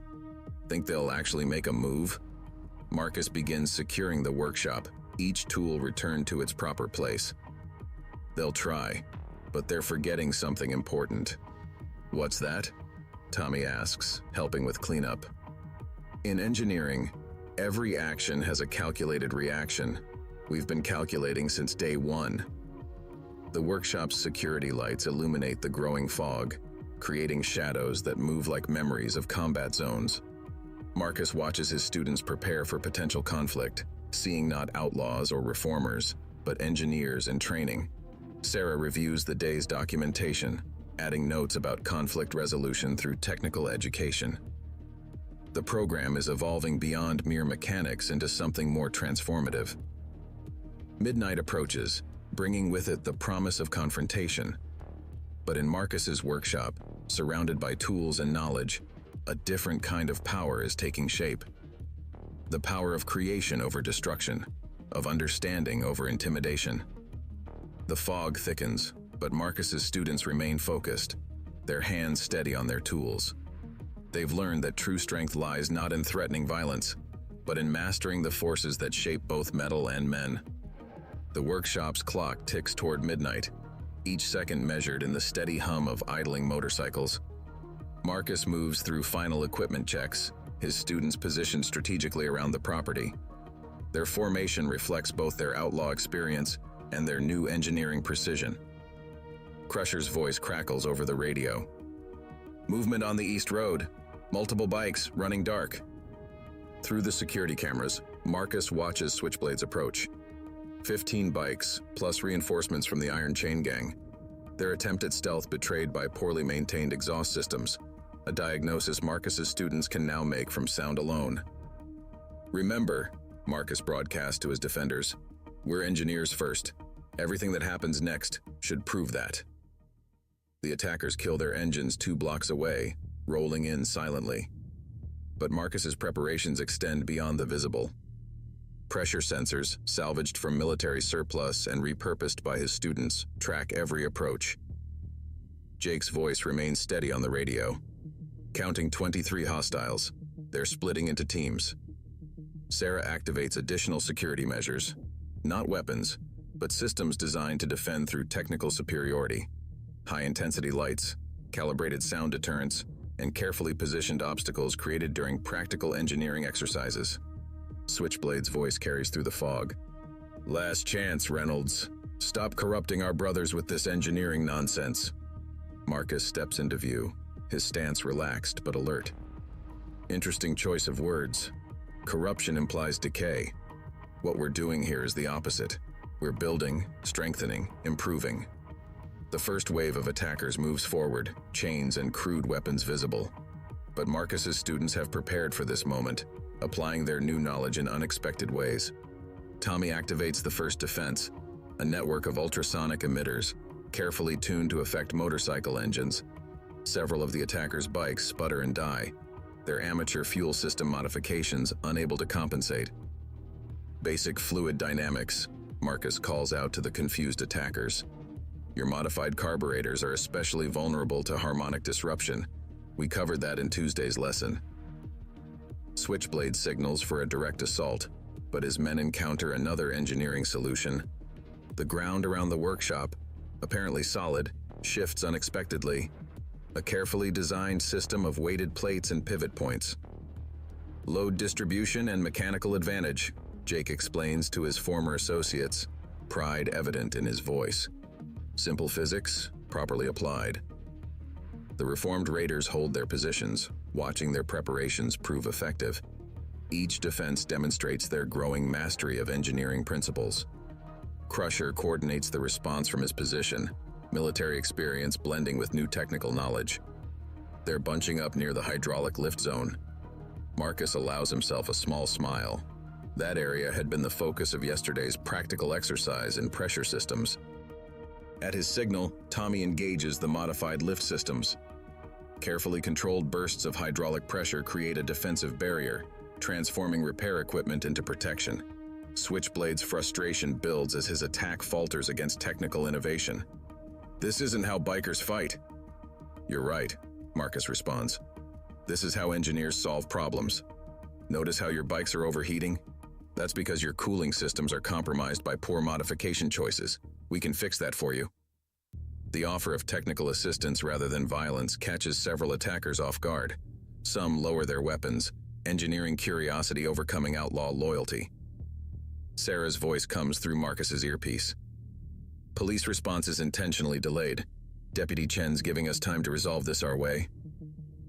Think they'll actually make a move? Marcus begins securing the workshop, each tool returned to its proper place. They'll try, but they're forgetting something important. What's that? Tommy asks, helping with cleanup. In engineering, every action has a calculated reaction. We've been calculating since day one. The workshop's security lights illuminate the growing fog, creating shadows that move like memories of combat zones. Marcus watches his students prepare for potential conflict, seeing not outlaws or reformers, but engineers in training. Sarah reviews the day's documentation, adding notes about conflict resolution through technical education. The program is evolving beyond mere mechanics into something more transformative. Midnight approaches, bringing with it the promise of confrontation. But in Marcus's workshop, surrounded by tools and knowledge, a different kind of power is taking shape. The power of creation over destruction, of understanding over intimidation. The fog thickens, but Marcus's students remain focused, their hands steady on their tools. They've learned that true strength lies not in threatening violence, but in mastering the forces that shape both metal and men. The workshop's clock ticks toward midnight, each second measured in the steady hum of idling motorcycles. Marcus moves through final equipment checks, his students positioned strategically around the property. Their formation reflects both their outlaw experience and their new engineering precision. Crusher's voice crackles over the radio. Movement on the East Road. Multiple bikes, running dark. Through the security cameras, Marcus watches Switchblades approach. 15 bikes, plus reinforcements from the Iron Chain Gang. Their attempt at stealth betrayed by poorly maintained exhaust systems, a diagnosis Marcus's students can now make from sound alone. Remember, Marcus broadcast to his defenders, we're engineers first. Everything that happens next should prove that. The attackers kill their engines 2 blocks away, rolling in silently. But Marcus's preparations extend beyond the visible. Pressure sensors, salvaged from military surplus and repurposed by his students, track every approach. Jake's voice remains steady on the radio. Counting 23 hostiles, they're splitting into teams. Sarah activates additional security measures, not weapons, but systems designed to defend through technical superiority. High-intensity lights, calibrated sound deterrents, and carefully positioned obstacles created during practical engineering exercises. Switchblade's voice carries through the fog. Last chance, Reynolds. Stop corrupting our brothers with this engineering nonsense. Marcus steps into view, his stance relaxed but alert. Interesting choice of words. Corruption implies decay. What we're doing here is the opposite. We're building, strengthening, improving. The first wave of attackers moves forward, chains and crude weapons visible. But Marcus's students have prepared for this moment, applying their new knowledge in unexpected ways. Tommy activates the first defense, a network of ultrasonic emitters, carefully tuned to affect motorcycle engines. Several of the attackers' bikes sputter and die, their amateur fuel system modifications unable to compensate. Basic fluid dynamics, Marcus calls out to the confused attackers. Your modified carburetors are especially vulnerable to harmonic disruption. We covered that in Tuesday's lesson. Switchblade signals for a direct assault, but his men encounter another engineering solution. The ground around the workshop, apparently solid, shifts unexpectedly. A carefully designed system of weighted plates and pivot points. Load distribution and mechanical advantage, Jake explains to his former associates, pride evident in his voice. Simple physics, properly applied. The reformed raiders hold their positions, watching their preparations prove effective. Each defense demonstrates their growing mastery of engineering principles. Crusher coordinates the response from his position, military experience blending with new technical knowledge. They're bunching up near the hydraulic lift zone. Marcus allows himself a small smile. That area had been the focus of yesterday's practical exercise in pressure systems. At his signal, Tommy engages the modified lift systems. Carefully controlled bursts of hydraulic pressure create a defensive barrier, transforming repair equipment into protection. Switchblade's frustration builds as his attack falters against technical innovation. This isn't how bikers fight. You're right, Marcus responds. This is how engineers solve problems. Notice how your bikes are overheating? That's because your cooling systems are compromised by poor modification choices. We can fix that for you. The offer of technical assistance rather than violence catches several attackers off guard. Some lower their weapons, engineering curiosity overcoming outlaw loyalty. Sarah's voice comes through Marcus's earpiece. Police response is intentionally delayed. Deputy Chen's giving us time to resolve this our way.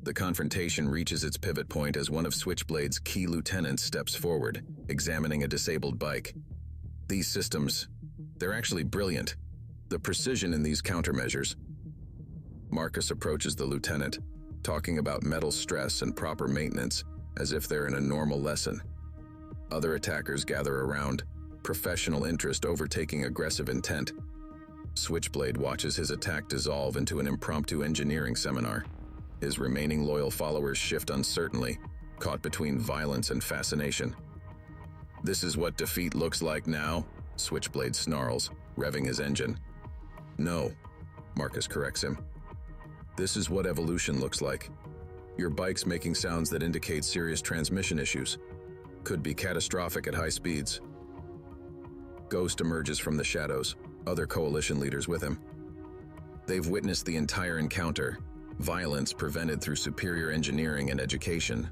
The confrontation reaches its pivot point as one of Switchblade's key lieutenants steps forward, examining a disabled bike. These systems, they're actually brilliant. The precision in these countermeasures. Marcus approaches the lieutenant, talking about metal stress and proper maintenance, as if they're in a normal lesson. Other attackers gather around, professional interest overtaking aggressive intent. Switchblade watches his attack dissolve into an impromptu engineering seminar. His remaining loyal followers shift uncertainly, caught between violence and fascination. "This is what defeat looks like now?" Switchblade snarls, revving his engine. "No," Marcus corrects him. "This is what evolution looks like. Your bike's making sounds that indicate serious transmission issues. Could be catastrophic at high speeds." Ghost emerges from the shadows, other coalition leaders with him. They've witnessed the entire encounter, violence prevented through superior engineering and education.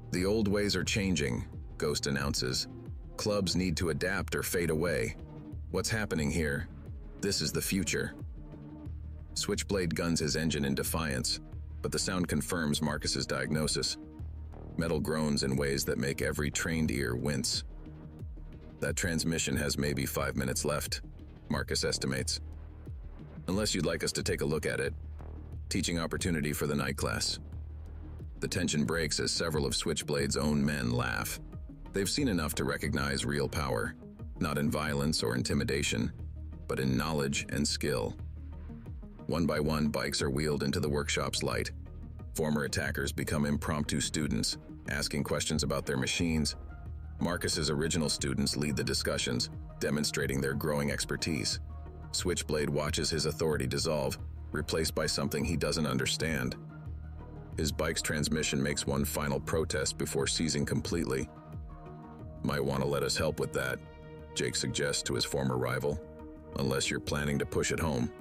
"The old ways are changing," Ghost announces. "Clubs need to adapt or fade away. What's happening here? This is the future." Switchblade guns his engine in defiance, but the sound confirms Marcus's diagnosis. Metal groans in ways that make every trained ear wince. "That transmission has maybe 5 minutes left," Marcus estimates. "Unless you'd like us to take a look at it. Teaching opportunity for the night class." The tension breaks as several of Switchblade's own men laugh. They've seen enough to recognize real power, not in violence or intimidation, but in knowledge and skill. One by one, bikes are wheeled into the workshop's light. Former attackers become impromptu students, asking questions about their machines. Marcus's original students lead the discussions, demonstrating their growing expertise. Switchblade watches his authority dissolve, replaced by something he doesn't understand. His bike's transmission makes one final protest before ceasing completely. "Might want to let us help with that," Jake suggests to his former rival, "unless you're planning to push it home."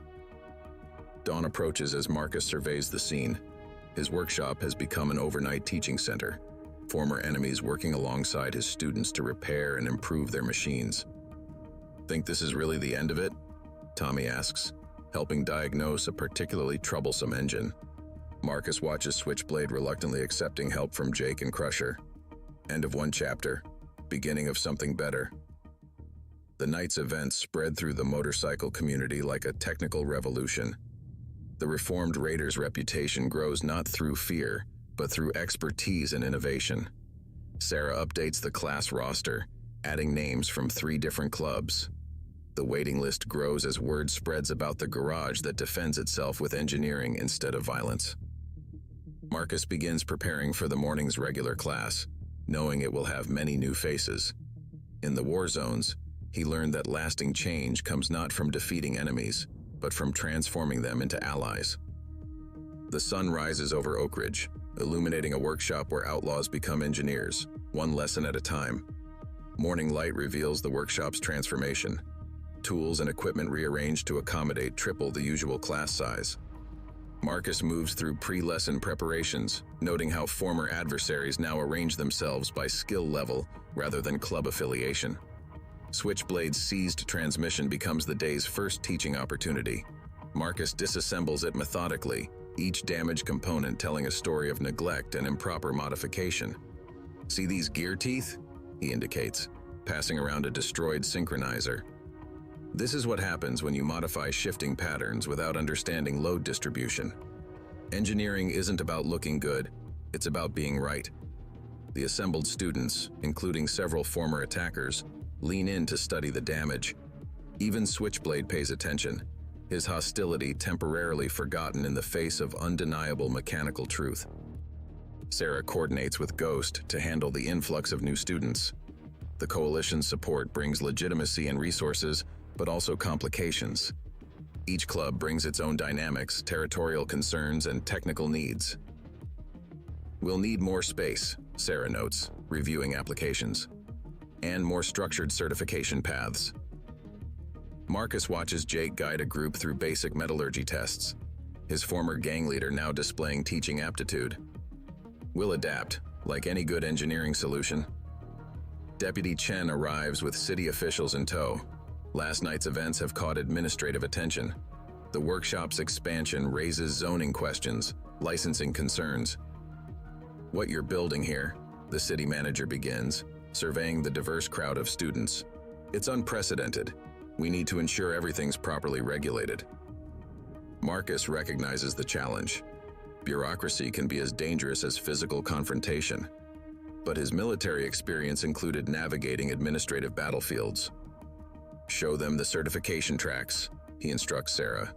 Dawn approaches as Marcus surveys the scene. His workshop has become an overnight teaching center, former enemies working alongside his students to repair and improve their machines. "Think this is really the end of it?" Tommy asks, helping diagnose a particularly troublesome engine. Marcus watches Switchblade reluctantly accepting help from Jake and Crusher. End of one chapter, beginning of something better. The night's events spread through the motorcycle community like a technical revolution. The reformed Raiders' reputation grows not through fear, but through expertise and innovation. Sarah updates the class roster, adding names from 3 different clubs. The waiting list grows as word spreads about the garage that defends itself with engineering instead of violence. Marcus begins preparing for the morning's regular class, knowing it will have many new faces. In the war zones, he learned that lasting change comes not from defeating enemies, but from transforming them into allies. The sun rises over Oakridge, illuminating a workshop where outlaws become engineers, one lesson at a time. Morning light reveals the workshop's transformation. Tools and equipment rearranged to accommodate triple the usual class size. Marcus moves through pre-lesson preparations, noting how former adversaries now arrange themselves by skill level rather than club affiliation. Switchblade's seized transmission becomes the day's first teaching opportunity. Marcus disassembles it methodically, each damaged component telling a story of neglect and improper modification. "See these gear teeth?" he indicates, passing around a destroyed synchronizer. "This is what happens when you modify shifting patterns without understanding load distribution. Engineering isn't about looking good, it's about being right." The assembled students, including several former attackers, lean in to study the damage. Even Switchblade pays attention, his hostility temporarily forgotten in the face of undeniable mechanical truth. Sarah coordinates with Ghost to handle the influx of new students. The coalition's support brings legitimacy and resources, but also complications. Each club brings its own dynamics, territorial concerns, and technical needs. "We'll need more space," Sarah notes, reviewing applications, "and more structured certification paths." Marcus watches Jake guide a group through basic metallurgy tests, his former gang leader now displaying teaching aptitude. "We'll adapt, like any good engineering solution." Deputy Chen arrives with city officials in tow. Last night's events have caught administrative attention. The workshop's expansion raises zoning questions, licensing concerns. "What you're building here," the city manager begins, surveying the diverse crowd of students. "It's unprecedented. We need to ensure everything's properly regulated." Marcus recognizes the challenge. Bureaucracy can be as dangerous as physical confrontation. but his military experience included navigating administrative battlefields. "Show them the certification tracks," he instructs Sarah,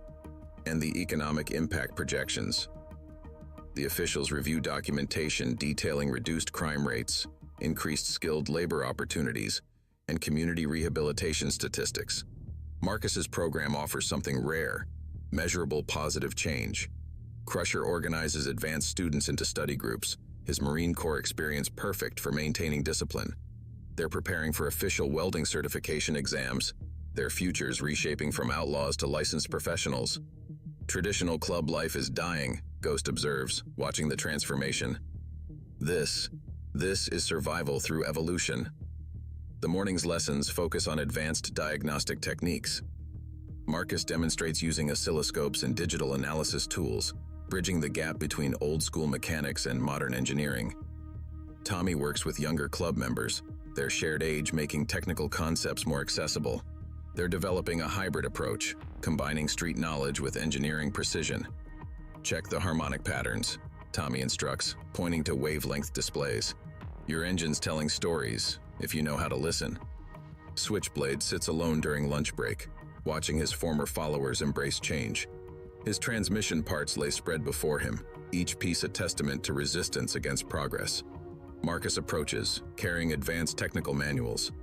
"and the economic impact projections." The officials review documentation detailing reduced crime rates, increased skilled labor opportunities, and community rehabilitation statistics. Marcus's program offers something rare: measurable positive change. Crusher organizes advanced students into study groups, his Marine Corps experience perfect for maintaining discipline. They're preparing for official welding certification exams, their futures reshaping from outlaws to licensed professionals. "Traditional club life is dying," Ghost observes, watching the transformation. This is survival through evolution." The morning's lessons focus on advanced diagnostic techniques. Marcus demonstrates using oscilloscopes and digital analysis tools, bridging the gap between old-school mechanics and modern engineering. Tommy works with younger club members, their shared age making technical concepts more accessible. They're developing a hybrid approach, combining street knowledge with engineering precision. "Check the harmonic patterns," Tommy instructs, pointing to wavelength displays. "Your engine's telling stories, if you know how to listen." Switchblade sits alone during lunch break, watching his former followers embrace change. His transmission parts lay spread before him, each piece a testament to resistance against progress. Marcus approaches, carrying advanced technical manuals.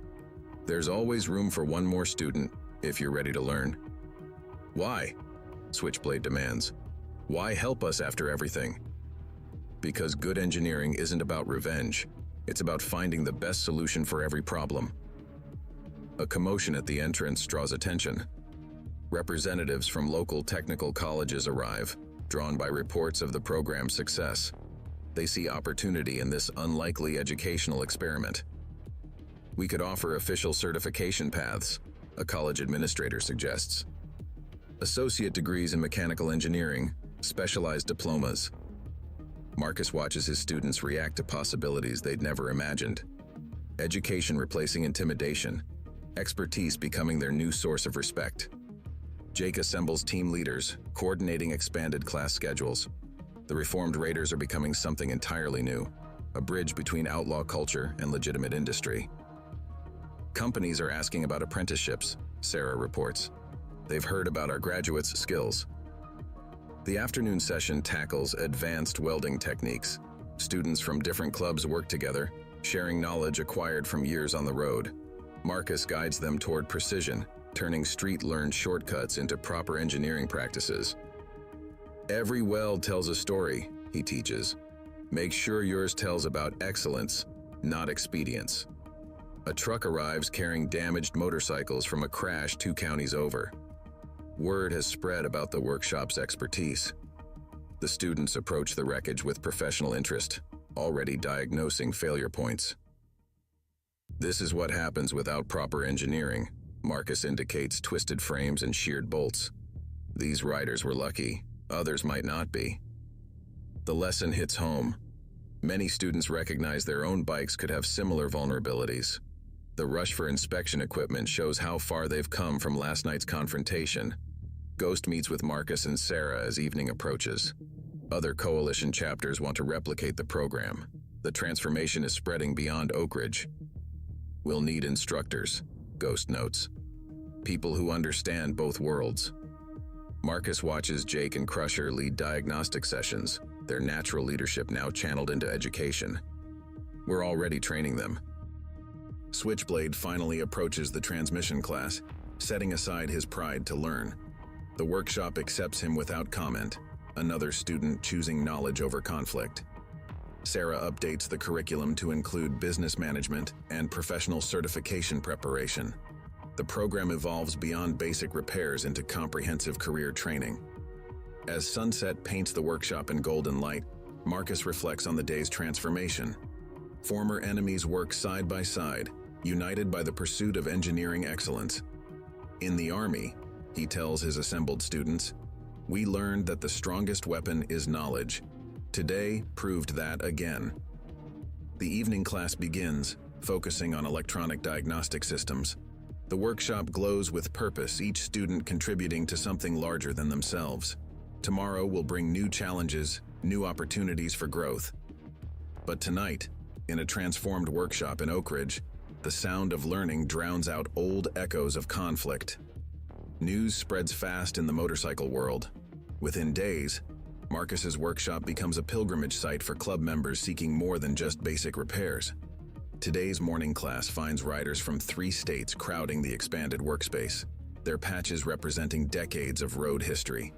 "There's always room for one more student, if you're ready to learn." "Why?" Switchblade demands. "Why help us after everything?" "Because good engineering isn't about revenge. It's about finding the best solution for every problem." A commotion at the entrance draws attention. Representatives from local technical colleges arrive, drawn by reports of the program's success. They see opportunity in this unlikely educational experiment. "We could offer official certification paths," a college administrator suggests. "Associate degrees in mechanical engineering, specialized diplomas." Marcus watches his students react to possibilities they'd never imagined. Education replacing intimidation, expertise becoming their new source of respect. Jake assembles team leaders, coordinating expanded class schedules. The reformed raiders are becoming something entirely new, a bridge between outlaw culture and legitimate industry. "Companies are asking about apprenticeships," Sarah reports. "They've heard about our graduates' skills." The afternoon session tackles advanced welding techniques. Students from different clubs work together, sharing knowledge acquired from years on the road. Marcus guides them toward precision, turning street-learned shortcuts into proper engineering practices. "Every weld tells a story," he teaches. "Make sure yours tells about excellence, not expedience." A truck arrives carrying damaged motorcycles from a crash 2 counties over. Word has spread about the workshop's expertise. The students approach the wreckage with professional interest, already diagnosing failure points. "This is what happens without proper engineering," Marcus indicates twisted frames and sheared bolts. "These riders were lucky, others might not be." The lesson hits home. Many students recognize their own bikes could have similar vulnerabilities. The rush for inspection equipment shows how far they've come from last night's confrontation. Ghost meets with Marcus and Sarah as evening approaches. Other coalition chapters want to replicate the program. The transformation is spreading beyond Oakridge. "We'll need instructors," Ghost notes. "People who understand both worlds." Marcus watches Jake and Crusher lead diagnostic sessions, their natural leadership now channeled into education. "We're already training them." Switchblade finally approaches the transmission class, setting aside his pride to learn. The workshop accepts him without comment, another student choosing knowledge over conflict. Sarah updates the curriculum to include business management and professional certification preparation. The program evolves beyond basic repairs into comprehensive career training. As sunset paints the workshop in golden light, Marcus reflects on the day's transformation. Former enemies work side by side, united by the pursuit of engineering excellence. In the Army, he tells his assembled students, "We learned that the strongest weapon is knowledge. Today proved that again." The evening class begins, focusing on electronic diagnostic systems. The workshop glows with purpose, each student contributing to something larger than themselves. Tomorrow will bring new challenges, new opportunities for growth. But tonight, In a transformed workshop in Oakridge, the sound of learning drowns out old echoes of conflict. News spreads fast in the motorcycle world. Within days, Marcus's workshop becomes a pilgrimage site for club members seeking more than just basic repairs. Today's morning class finds riders from 3 states crowding the expanded workspace, their patches representing decades of road history.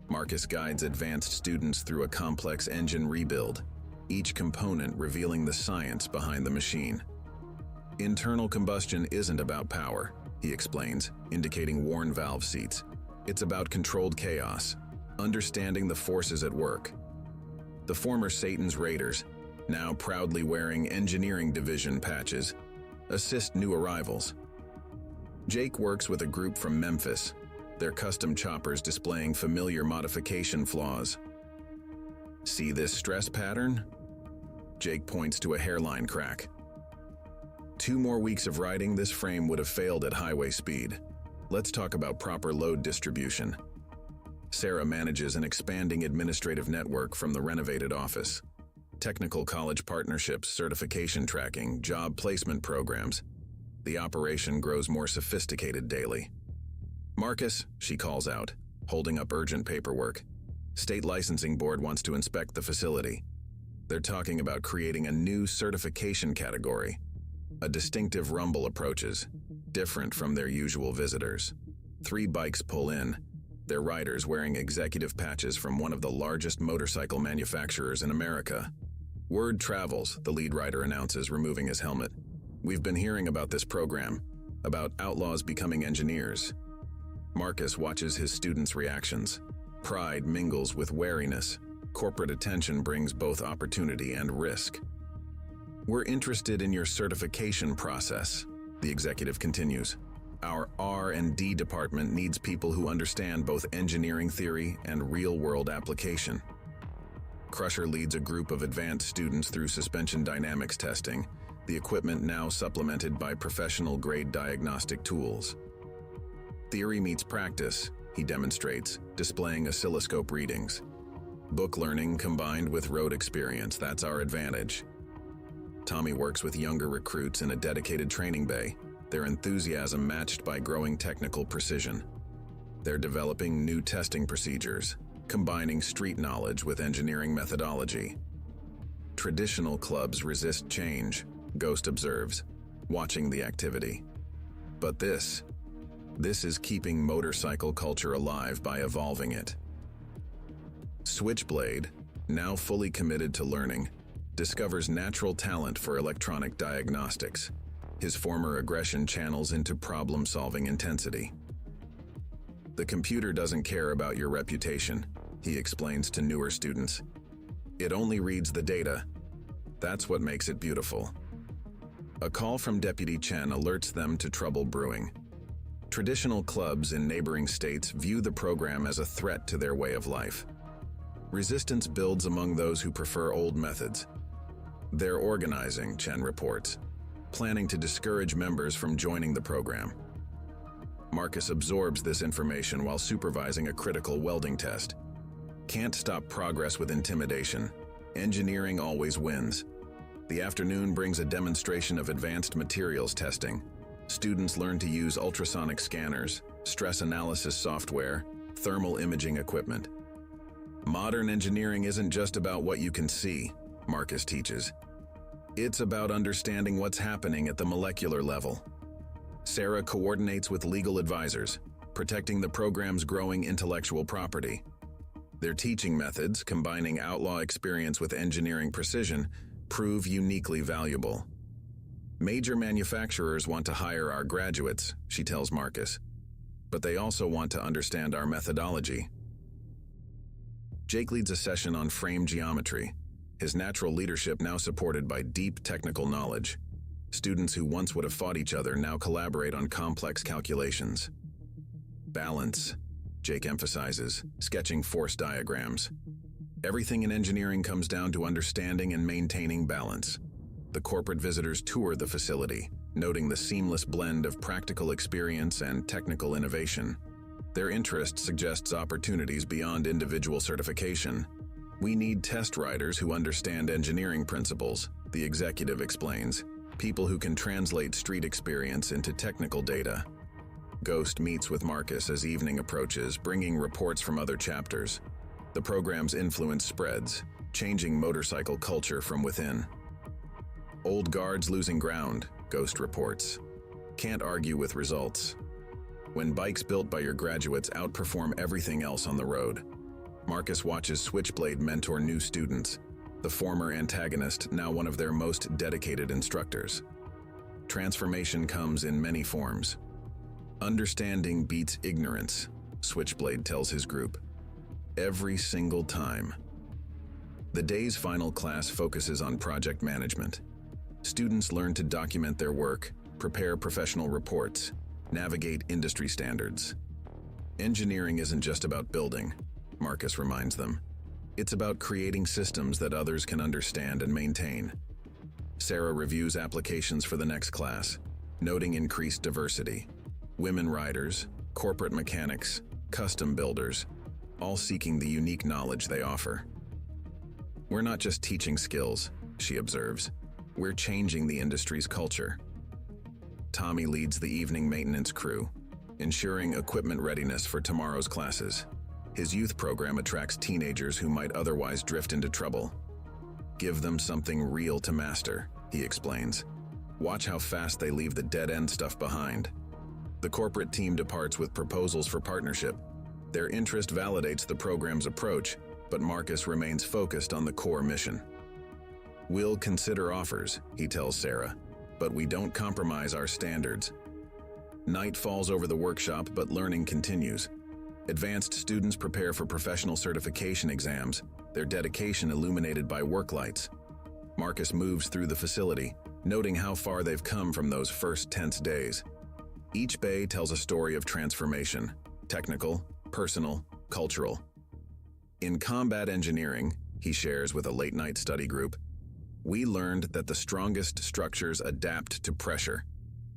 Marcus guides advanced students through a complex engine rebuild, each component revealing the science behind the machine. Internal combustion isn't about power, he explains, indicating worn valve seats. It's about controlled chaos, understanding the forces at work. The former Satan's Raiders, now proudly wearing engineering division patches, assist new arrivals. Jake works with a group from Memphis, their custom choppers displaying familiar modification flaws. See this stress pattern? Jake points to a hairline crack. 2 more weeks of riding, this frame would have failed at highway speed. Let's talk about proper load distribution. Sarah manages an expanding administrative network from the renovated office. Technical college partnerships, certification tracking, job placement programs. The operation grows more sophisticated daily. Marcus, she calls out, holding up urgent paperwork. State licensing board wants to inspect the facility. They're talking about creating a new certification category. A distinctive rumble approaches, different from their usual visitors. 3 bikes pull in, their riders wearing executive patches from one of the largest motorcycle manufacturers in America. Word travels, the lead rider announces, removing his helmet. We've been hearing about this program, about outlaws becoming engineers. Marcus watches his students' reactions. Pride mingles with wariness. Corporate attention brings both opportunity and risk. We're interested in your certification process, the executive continues. Our R&D department needs people who understand both engineering theory and real-world application. Crusher leads a group of advanced students through suspension dynamics testing, the equipment now supplemented by professional-grade diagnostic tools. Theory meets practice, he demonstrates, displaying oscilloscope readings. Book learning combined with road experience, that's our advantage. Tommy works with younger recruits in a dedicated training bay, their enthusiasm matched by growing technical precision. They're developing new testing procedures, combining street knowledge with engineering methodology. Traditional clubs resist change, Ghost observes, watching the activity. But this is keeping motorcycle culture alive by evolving it. Switchblade, now fully committed to learning, discovers natural talent for electronic diagnostics. His former aggression channels into problem-solving intensity. The computer doesn't care about your reputation, he explains to newer students. It only reads the data. That's what makes it beautiful. A call from Deputy Chen alerts them to trouble brewing. Traditional clubs in neighboring states view the program as a threat to their way of life. Resistance builds among those who prefer old methods. They're organizing, Chen reports, planning to discourage members from joining the program. Marcus absorbs this information while supervising a critical welding test. Can't stop progress with intimidation. Engineering always wins. The afternoon brings a demonstration of advanced materials testing. Students learn to use ultrasonic scanners, stress analysis software, thermal imaging equipment. Modern engineering isn't just about what you can see, Marcus teaches. It's about understanding what's happening at the molecular level. Sarah coordinates with legal advisors, protecting the program's growing intellectual property. Their teaching methods, combining outlaw experience with engineering precision, prove uniquely valuable. Major manufacturers want to hire our graduates, she tells Marcus, but they also want to understand our methodology. Jake leads a session on frame geometry, his natural leadership now supported by deep technical knowledge. Students who once would have fought each other now collaborate on complex calculations. Balance, Jake emphasizes, sketching force diagrams. Everything in engineering comes down to understanding and maintaining balance. The corporate visitors tour the facility, noting the seamless blend of practical experience and technical innovation. Their interest suggests opportunities beyond individual certification. We need test riders who understand engineering principles, the executive explains. People who can translate street experience into technical data. Ghost meets with Marcus as evening approaches, bringing reports from other chapters. The program's influence spreads, changing motorcycle culture from within. Old guards losing ground, Ghost reports. Can't argue with results. When bikes built by your graduates outperform everything else on the road. Marcus watches Switchblade mentor new students, the former antagonist now one of their most dedicated instructors. Transformation comes in many forms. Understanding beats ignorance, Switchblade tells his group. Every single time. The day's final class focuses on project management. Students learn to document their work, prepare professional reports, navigate industry standards. Engineering isn't just about building, Marcus reminds them. It's about creating systems that others can understand and maintain. Sarah reviews applications for the next class, noting increased diversity. Women riders, corporate mechanics, custom builders, all seeking the unique knowledge they offer. We're not just teaching skills, she observes. We're changing the industry's culture. Tommy leads the evening maintenance crew, ensuring equipment readiness for tomorrow's classes. His youth program attracts teenagers who might otherwise drift into trouble. Give them something real to master, he explains. Watch how fast they leave the dead-end stuff behind. The corporate team departs with proposals for partnership. Their interest validates the program's approach, but Marcus remains focused on the core mission. We'll consider offers, he tells Sarah, but we don't compromise our standards. Night falls over the workshop, but learning continues. Advanced students prepare for professional certification exams, their dedication illuminated by work lights. Marcus moves through the facility, noting how far they've come from those first tense days. Each bay tells a story of transformation, technical, personal, cultural. In combat engineering, he shares with a late-night study group, we learned that the strongest structures adapt to pressure.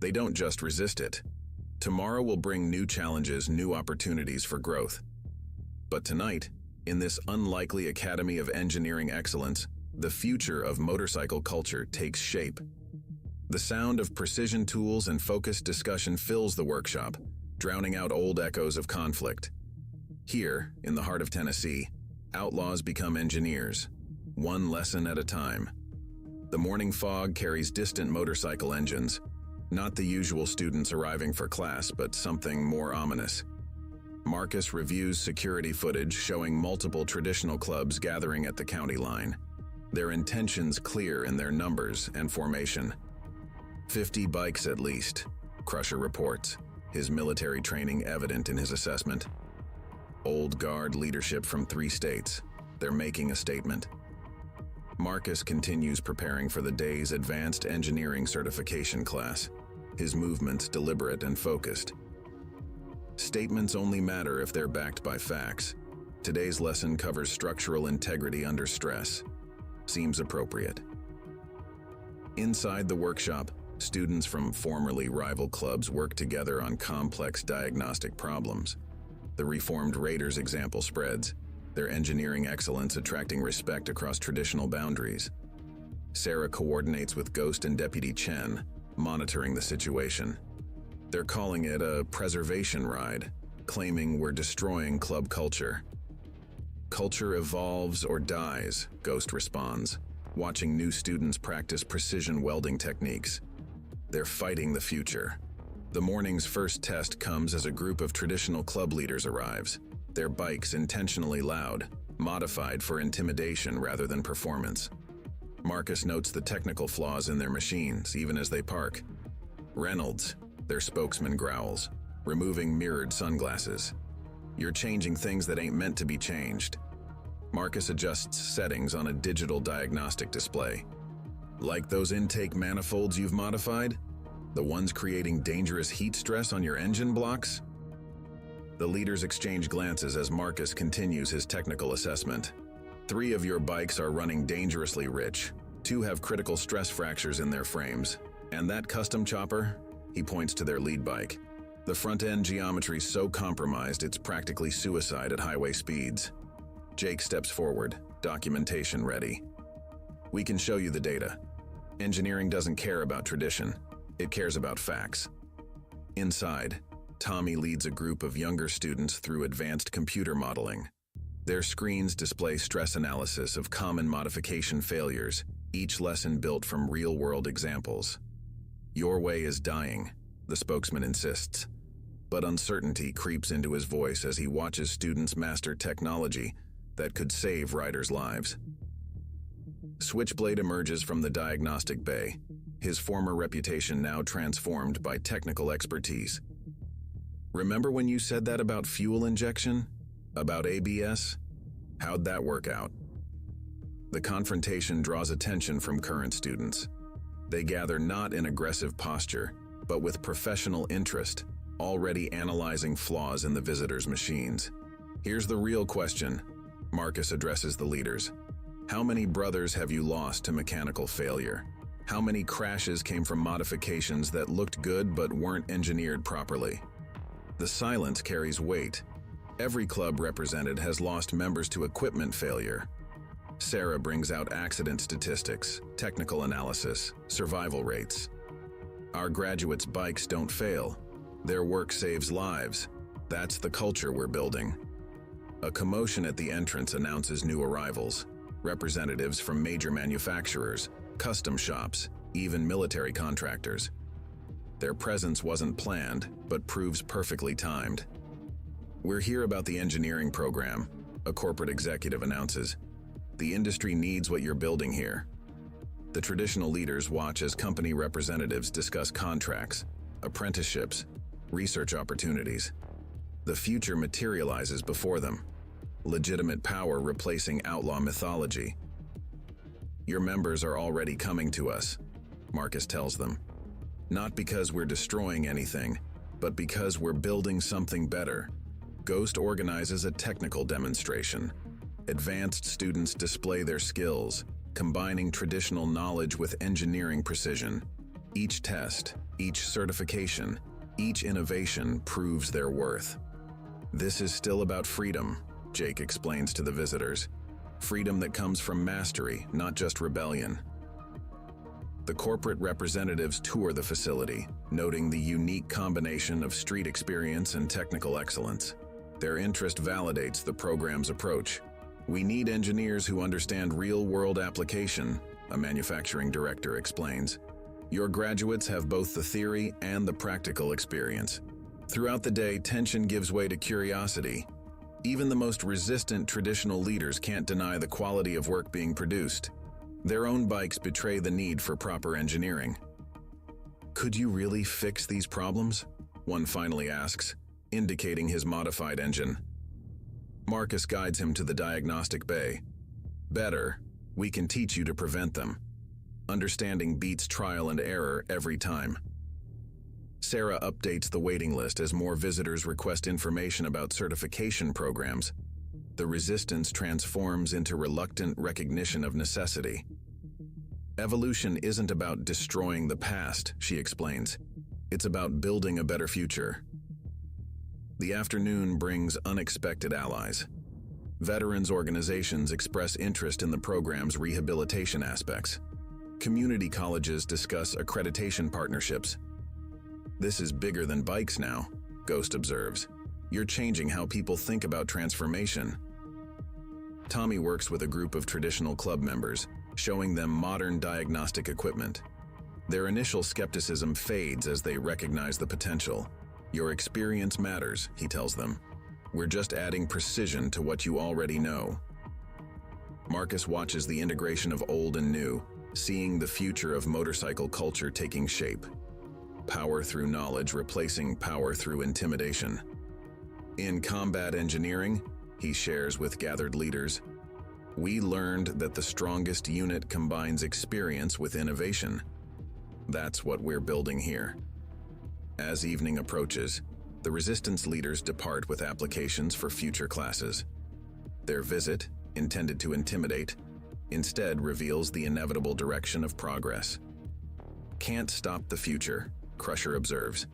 They don't just resist it. Tomorrow will bring new challenges, new opportunities for growth. But tonight, in this unlikely Academy of Engineering Excellence, the future of motorcycle culture takes shape. The sound of precision tools and focused discussion fills the workshop, drowning out old echoes of conflict. Here, in the heart of Tennessee, outlaws become engineers, one lesson at a time. The morning fog carries distant motorcycle engines, not the usual students arriving for class, but something more ominous. Marcus reviews security footage showing multiple traditional clubs gathering at the county line. Their intentions clear in their numbers and formation. 50 bikes at least, Crusher reports, his military training evident in his assessment. Old guard leadership from 3 states. They're making a statement. Marcus continues preparing for the day's advanced engineering certification class, his movements deliberate and focused. Statements only matter if they're backed by facts. Today's lesson covers structural integrity under stress. Seems appropriate. Inside the workshop, students from formerly rival clubs work together on complex diagnostic problems. The reformed Raiders example spreads, their engineering excellence attracting respect across traditional boundaries. Sarah coordinates with Ghost and Deputy Chen, monitoring the situation. They're calling it a preservation ride, claiming we're destroying club culture. Culture evolves or dies, Ghost responds, watching new students practice precision welding techniques. They're fighting the future. The morning's first test comes as a group of traditional club leaders arrives, their bikes intentionally loud, modified for intimidation rather than performance. Marcus notes the technical flaws in their machines, even as they park. Reynolds, their spokesman, growls, removing mirrored sunglasses. You're changing things that ain't meant to be changed. Marcus adjusts settings on a digital diagnostic display. Like those intake manifolds you've modified? The ones creating dangerous heat stress on your engine blocks? The leaders exchange glances as Marcus continues his technical assessment. 3 of your bikes are running dangerously rich. 2 have critical stress fractures in their frames. And that custom chopper? He points to their lead bike. The front-end geometry's so compromised it's practically suicide at highway speeds. Jake steps forward, documentation ready. We can show you the data. Engineering doesn't care about tradition. It cares about facts. Inside, Tommy leads a group of younger students through advanced computer modeling. Their screens display stress analysis of common modification failures, each lesson built from real-world examples. "Your way is dying," the spokesman insists. But uncertainty creeps into his voice as he watches students master technology that could save riders' lives. Switchblade emerges from the diagnostic bay, his former reputation now transformed by technical expertise. "Remember when you said that about fuel injection? About ABS? How'd that work out?" The confrontation draws attention from current students. They gather not in aggressive posture, but with professional interest, already analyzing flaws in the visitors' machines. "Here's the real question," Marcus addresses the leaders. "How many brothers have you lost to mechanical failure? How many crashes came from modifications that looked good but weren't engineered properly?" The silence carries weight. Every club represented has lost members to equipment failure. Sarah brings out accident statistics, technical analysis, survival rates. "Our graduates' bikes don't fail. Their work saves lives. That's the culture we're building." A commotion at the entrance announces new arrivals. Representatives from major manufacturers, custom shops, even military contractors. Their presence wasn't planned, but proves perfectly timed. "We're here about the engineering program," a corporate executive announces. "The industry needs what you're building here." The traditional leaders watch as company representatives discuss contracts, apprenticeships, research opportunities. The future materializes before them. Legitimate power replacing outlaw mythology. "Your members are already coming to us," Marcus tells them. "Not because we're destroying anything, but because we're building something better." Ghost organizes a technical demonstration. Advanced students display their skills, combining traditional knowledge with engineering precision. Each test, each certification, each innovation proves their worth. "This is still about freedom," Jake explains to the visitors. "Freedom that comes from mastery, not just rebellion." The corporate representatives tour the facility, noting the unique combination of street experience and technical excellence. Their interest validates the program's approach. "We need engineers who understand real-world application," a manufacturing director explains. "Your graduates have both the theory and the practical experience." Throughout the day, tension gives way to curiosity. Even the most resistant traditional leaders can't deny the quality of work being produced. Their own bikes betray the need for proper engineering. "Could you really fix these problems?" one finally asks, indicating his modified engine. Marcus guides him to the diagnostic bay. "Better, we can teach you to prevent them." Understanding beats trial and error every time. Sarah updates the waiting list as more visitors request information about certification programs. The resistance transforms into reluctant recognition of necessity. "Evolution isn't about destroying the past," she explains. "It's about building a better future." The afternoon brings unexpected allies. Veterans organizations express interest in the program's rehabilitation aspects. Community colleges discuss accreditation partnerships. "This is bigger than bikes now," Ghost observes. "You're changing how people think about transformation." Tommy works with a group of traditional club members, showing them modern diagnostic equipment. Their initial skepticism fades as they recognize the potential. "Your experience matters," he tells them. "We're just adding precision to what you already know." Marcus watches the integration of old and new, seeing the future of motorcycle culture taking shape. Power through knowledge replacing power through intimidation. In combat engineering, he shares with gathered leaders, "We learned that the strongest unit combines experience with innovation. That's what we're building here." As evening approaches, the resistance leaders depart with applications for future classes. Their visit, intended to intimidate, instead reveals the inevitable direction of progress. "Can't stop the future," Crusher observes.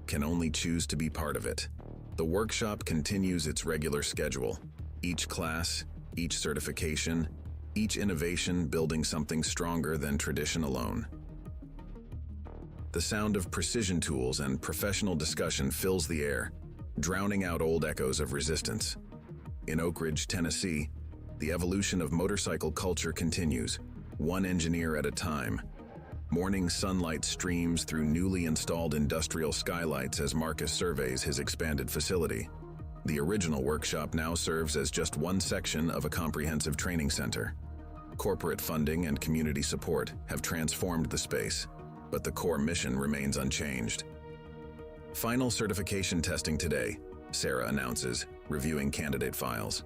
"Can only choose to be part of it." The workshop continues its regular schedule. Each class, each certification, each innovation building something stronger than tradition alone. The sound of precision tools and professional discussion fills the air, drowning out old echoes of resistance. In Oakridge, Tennessee, the evolution of motorcycle culture continues, one engineer at a time. Morning sunlight streams through newly installed industrial skylights as Marcus surveys his expanded facility. The original workshop now serves as just one section of a comprehensive training center. Corporate funding and community support have transformed the space, but the core mission remains unchanged. Final certification testing today, Sarah announces, reviewing candidate files.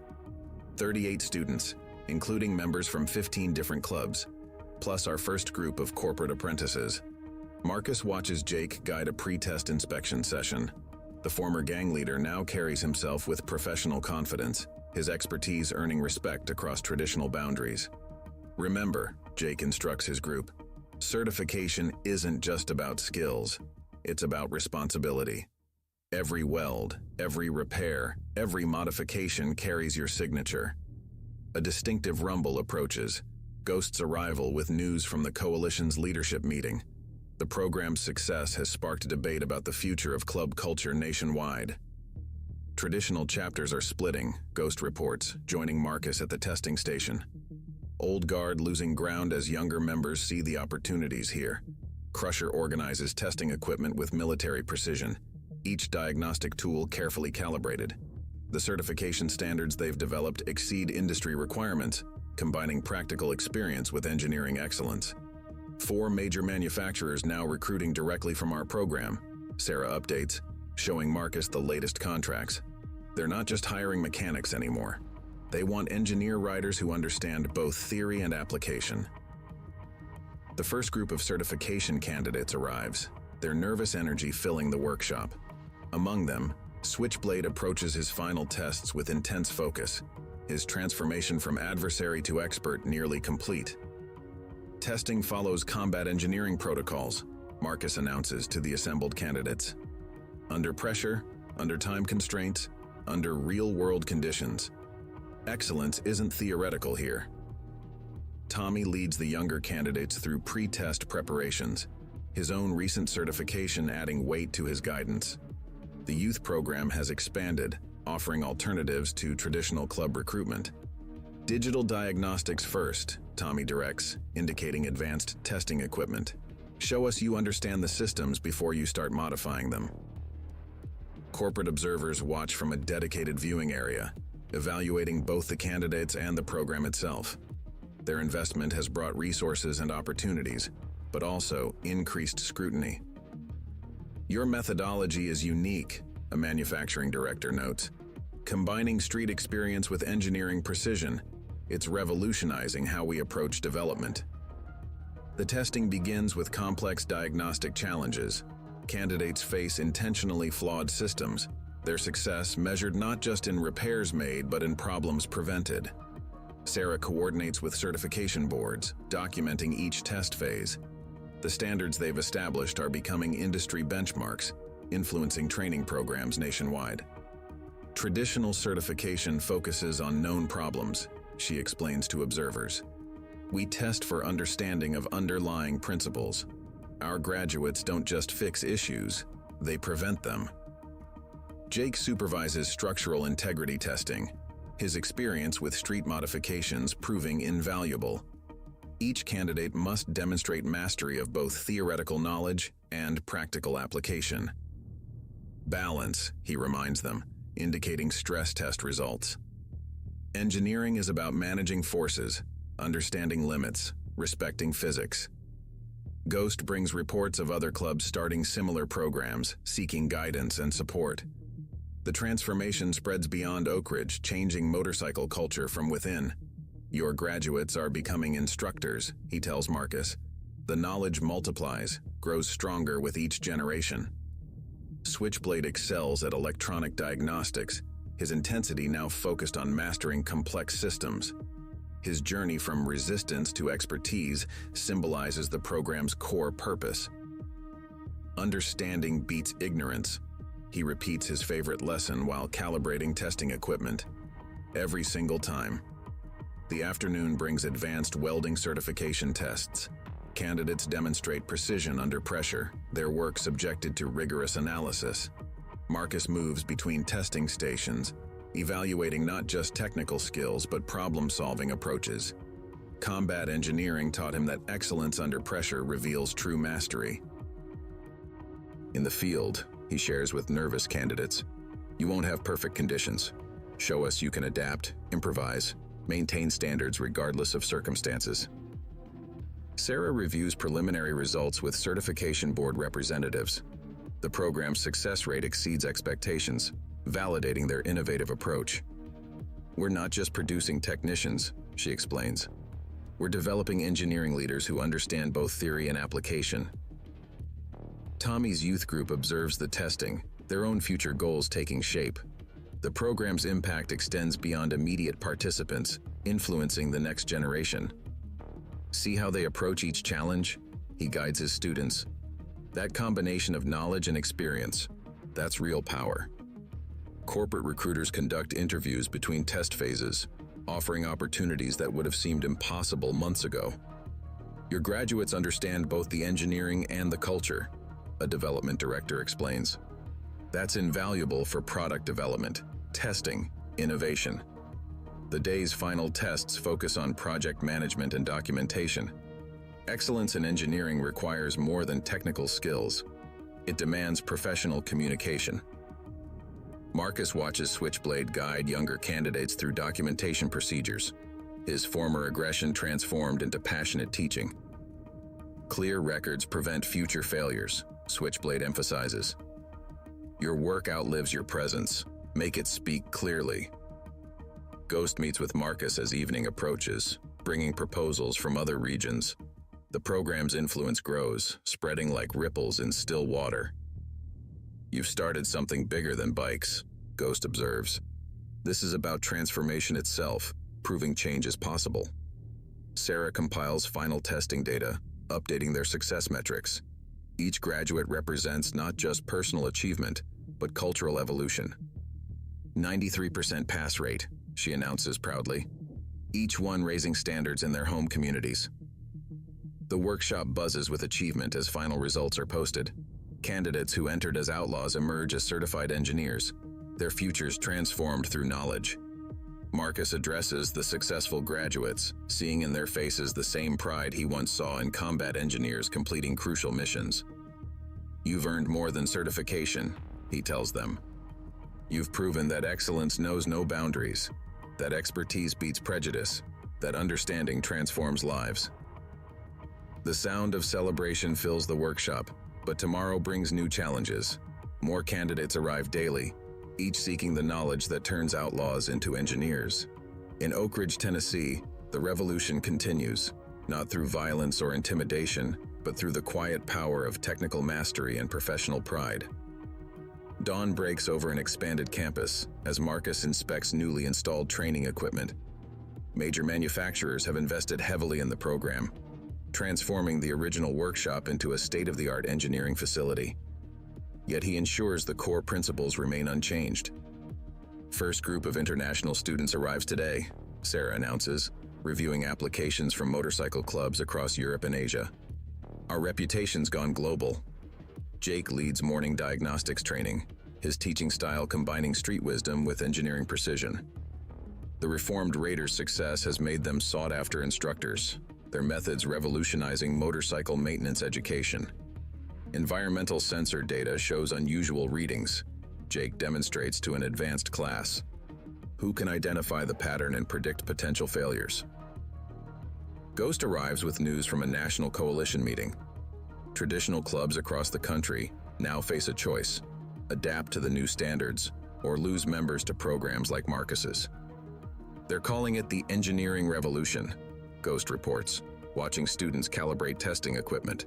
38 students, including members from 15 different clubs, plus our first group of corporate apprentices. Marcus watches Jake guide a pre-test inspection session. The former gang leader now carries himself with professional confidence, his expertise earning respect across traditional boundaries. Remember, Jake instructs his group, certification isn't just about skills, it's about responsibility. Every weld, every repair, every modification carries your signature. A distinctive rumble approaches, Ghost's arrival with news from the Coalition's leadership meeting. The program's success has sparked debate about the future of club culture nationwide. Traditional chapters are splitting, Ghost reports, joining Marcus at the testing station. Old guard losing ground as younger members see the opportunities here. Crusher organizes testing equipment with military precision, each diagnostic tool carefully calibrated. The certification standards they've developed exceed industry requirements, combining practical experience with engineering excellence. 4 major manufacturers now recruiting directly from our program, Sarah updates, showing Marcus the latest contracts. They're not just hiring mechanics anymore. They want engineer riders who understand both theory and application. The first group of certification candidates arrives, their nervous energy filling the workshop. Among them, Switchblade approaches his final tests with intense focus, his transformation from adversary to expert nearly complete. Testing follows combat engineering protocols, Marcus announces to the assembled candidates. Under pressure, under time constraints, under real-world conditions. Excellence isn't theoretical here. Tommy leads the younger candidates through pre-test preparations, his own recent certification adding weight to his guidance. The youth program has expanded, offering alternatives to traditional club recruitment. Digital diagnostics first, Tommy directs, indicating advanced testing equipment. Show us you understand the systems before you start modifying them. Corporate observers watch from a dedicated viewing area, evaluating both the candidates and the program itself. Their investment has brought resources and opportunities, but also increased scrutiny. Your methodology is unique, a manufacturing director notes. Combining street experience with engineering precision, it's revolutionizing how we approach development. The testing begins with complex diagnostic challenges. Candidates face intentionally flawed systems, their success measured not just in repairs made but in problems prevented. Sarah coordinates with certification boards, documenting each test phase. The standards they've established are becoming industry benchmarks, influencing training programs nationwide. Traditional certification focuses on known problems, she explains to observers. We test for understanding of underlying principles. Our graduates don't just fix issues, they prevent them. Jake supervises structural integrity testing, his experience with street modifications proving invaluable. Each candidate must demonstrate mastery of both theoretical knowledge and practical application. Balance, he reminds them, indicating stress test results. Engineering is about managing forces, understanding limits, respecting physics. Ghost brings reports of other clubs starting similar programs, seeking guidance and support. The transformation spreads beyond Oakridge, changing motorcycle culture from within. Your graduates are becoming instructors, he tells Marcus. The knowledge multiplies, grows stronger with each generation. Switchblade excels at electronic diagnostics, his intensity now focused on mastering complex systems. His journey from resistance to expertise symbolizes the program's core purpose. Understanding beats ignorance. He repeats his favorite lesson while calibrating testing equipment. Every single time. The afternoon brings advanced welding certification tests. Candidates demonstrate precision under pressure, their work subjected to rigorous analysis. Marcus moves between testing stations, evaluating not just technical skills but problem-solving approaches. Combat engineering taught him that excellence under pressure reveals true mastery. In the field, he shares with nervous candidates, "You won't have perfect conditions. Show us you can adapt, improvise, maintain standards regardless of circumstances." Sarah reviews preliminary results with certification board representatives. The program's success rate exceeds expectations, validating their innovative approach. "We're not just producing technicians," she explains. "We're developing engineering leaders who understand both theory and application." Tommy's youth group observes the testing, their own future goals taking shape. The program's impact extends beyond immediate participants, influencing the next generation. "See how they approach each challenge?" he guides his students. "That combination of knowledge and experience, that's real power." Corporate recruiters conduct interviews between test phases, offering opportunities that would have seemed impossible months ago. "Your graduates understand both the engineering and the culture," a development director explains. "That's invaluable for product development, testing, innovation." The day's final tests focus on project management and documentation. Excellence in engineering requires more than technical skills. It demands professional communication. Marcus watches Switchblade guide younger candidates through documentation procedures, his former aggression transformed into passionate teaching. "Clear records prevent future failures," Switchblade emphasizes. "Your work outlives your presence. Make it speak clearly." Ghost meets with Marcus as evening approaches, bringing proposals from other regions. The program's influence grows, spreading like ripples in still water. "You've started something bigger than bikes," Ghost observes. "This is about transformation itself, proving change is possible." Sarah compiles final testing data, updating their success metrics. Each graduate represents not just personal achievement, but cultural evolution. 93% pass rate, she announces proudly. Each one raising standards in their home communities. The workshop buzzes with achievement as final results are posted. Candidates who entered as outlaws emerge as certified engineers, their futures transformed through knowledge. Marcus addresses the successful graduates, seeing in their faces the same pride he once saw in combat engineers completing crucial missions. "You've earned more than certification," he tells them. "You've proven that excellence knows no boundaries, that expertise beats prejudice, that understanding transforms lives." The sound of celebration fills the workshop, but tomorrow brings new challenges. More candidates arrive daily, each seeking the knowledge that turns outlaws into engineers. In Oakridge, Tennessee, the revolution continues, not through violence or intimidation, but through the quiet power of technical mastery and professional pride. Dawn breaks over an expanded campus as Marcus inspects newly installed training equipment. Major manufacturers have invested heavily in the program, transforming the original workshop into a state-of-the-art engineering facility. Yet he ensures the core principles remain unchanged. "First group of international students arrives today," Sarah announces, reviewing applications from motorcycle clubs across Europe and Asia. "Our reputation's gone global." Jake leads morning diagnostics training, his teaching style combining street wisdom with engineering precision. The reformed Raiders' success has made them sought-after instructors, their methods revolutionizing motorcycle maintenance education. Environmental sensor data shows unusual readings, Jake demonstrates to an advanced class. Who can identify the pattern and predict potential failures? Ghost arrives with news from a national coalition meeting. Traditional clubs across the country now face a choice: adapt to the new standards or lose members to programs like Marcus's. They're calling it the engineering revolution, Ghost reports, watching students calibrate testing equipment.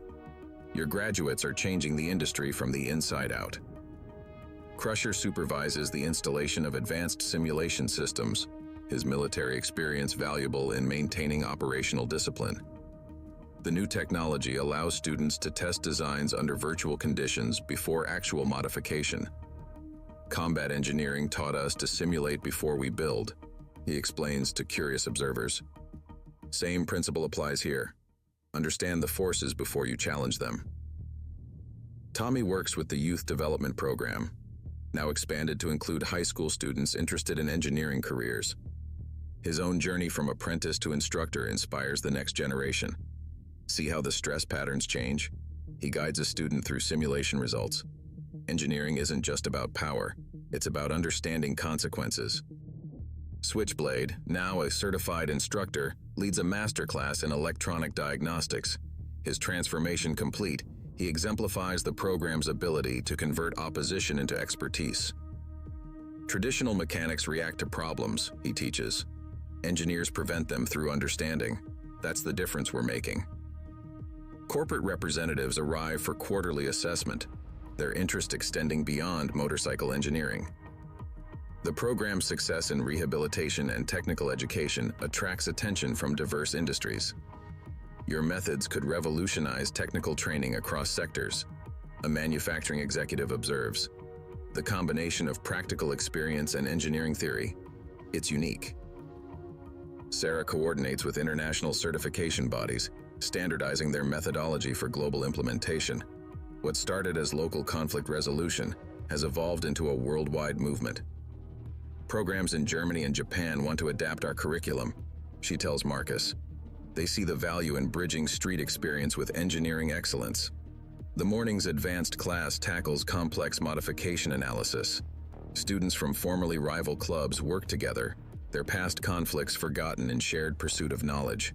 "Your graduates are changing the industry from the inside out." Crusher supervises the installation of advanced simulation systems, his military experience valuable in maintaining operational discipline. The new technology allows students to test designs under virtual conditions before actual modification. Combat engineering taught us to simulate before we build. he explains to curious observers. Same principle applies here. Understand the forces before you challenge them. Tommy works with the Youth Development Program, now expanded to include high school students interested in engineering careers. His own journey from apprentice to instructor inspires the next generation. See how the stress patterns change? He guides a student through simulation results. Engineering isn't just about power, it's about understanding consequences. Switchblade, now a certified instructor, leads a masterclass in electronic diagnostics. His transformation complete, he exemplifies the program's ability to convert opposition into expertise. Traditional mechanics react to problems, he teaches. Engineers prevent them through understanding. That's the difference we're making. Corporate representatives arrive for quarterly assessment, their interest extending beyond motorcycle engineering. The program's success in rehabilitation and technical education attracts attention from diverse industries. Your methods could revolutionize technical training across sectors, a manufacturing executive observes. The combination of practical experience and engineering theory, it's unique. Sarah coordinates with international certification bodies, standardizing their methodology for global implementation. What started as local conflict resolution has evolved into a worldwide movement. Programs in Germany and Japan want to adapt our curriculum, she tells Marcus. They see the value in bridging street experience with engineering excellence. The morning's advanced class tackles complex modification analysis. Students from formerly rival clubs work together, their past conflicts forgotten in shared pursuit of knowledge.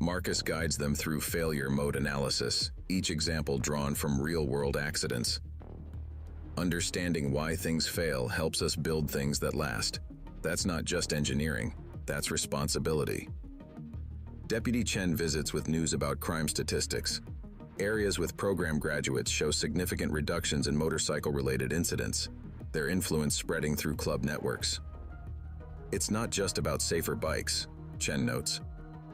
Marcus guides them through failure mode analysis, each example drawn from real-world accidents. Understanding why things fail helps us build things that last. That's not just engineering, that's responsibility. Deputy Chen visits with news about crime statistics. Areas with program graduates show significant reductions in motorcycle-related incidents, their influence spreading through club networks. It's not just about safer bikes, Chen notes.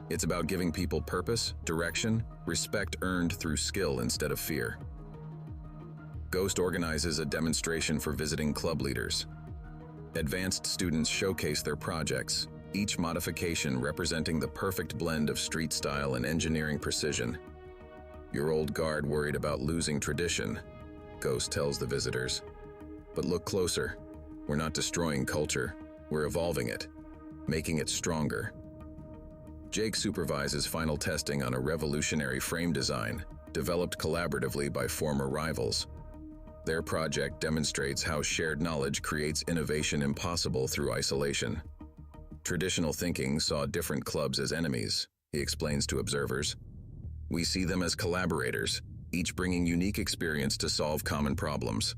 It's about giving people purpose, direction, respect earned through skill instead of fear. Ghost organizes a demonstration for visiting club leaders. Advanced students showcase their projects, each modification representing the perfect blend of street style and engineering precision. Your old guard worried about losing tradition, Ghost tells the visitors. But look closer. We're not destroying culture, we're evolving it, making it stronger. Jake supervises final testing on a revolutionary frame design, developed collaboratively by former rivals. Their project demonstrates how shared knowledge creates innovation impossible through isolation. Traditional thinking saw different clubs as enemies, he explains to observers. We see them as collaborators, each bringing unique experience to solve common problems.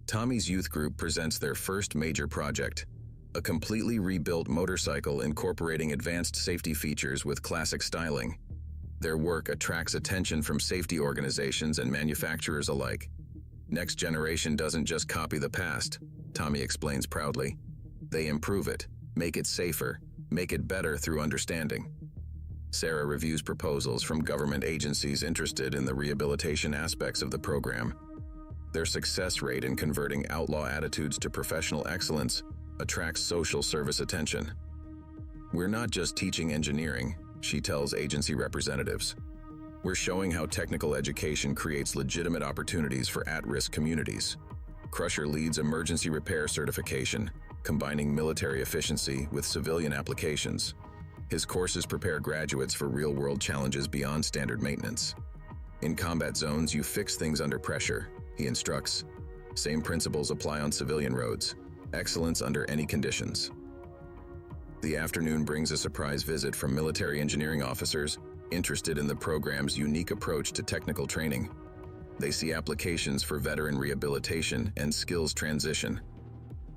Tommy's youth group presents their first major project, a completely rebuilt motorcycle incorporating advanced safety features with classic styling. Their work attracts attention from safety organizations and manufacturers alike. Next generation doesn't just copy the past, Tommy explains proudly. They improve it, make it safer, make it better through understanding. Sarah reviews proposals from government agencies interested in the rehabilitation aspects of the program. Their success rate in converting outlaw attitudes to professional excellence attracts social service attention. We're not just teaching engineering, she tells agency representatives. We're showing how technical education creates legitimate opportunities for at-risk communities. Crusher leads emergency repair certification, combining military efficiency with civilian applications. His courses prepare graduates for real-world challenges beyond standard maintenance. In combat zones, you fix things under pressure, he instructs. Same principles apply on civilian roads. Excellence under any conditions. The afternoon brings a surprise visit from military engineering officers interested in the program's unique approach to technical training. They see applications for veteran rehabilitation and skills transition.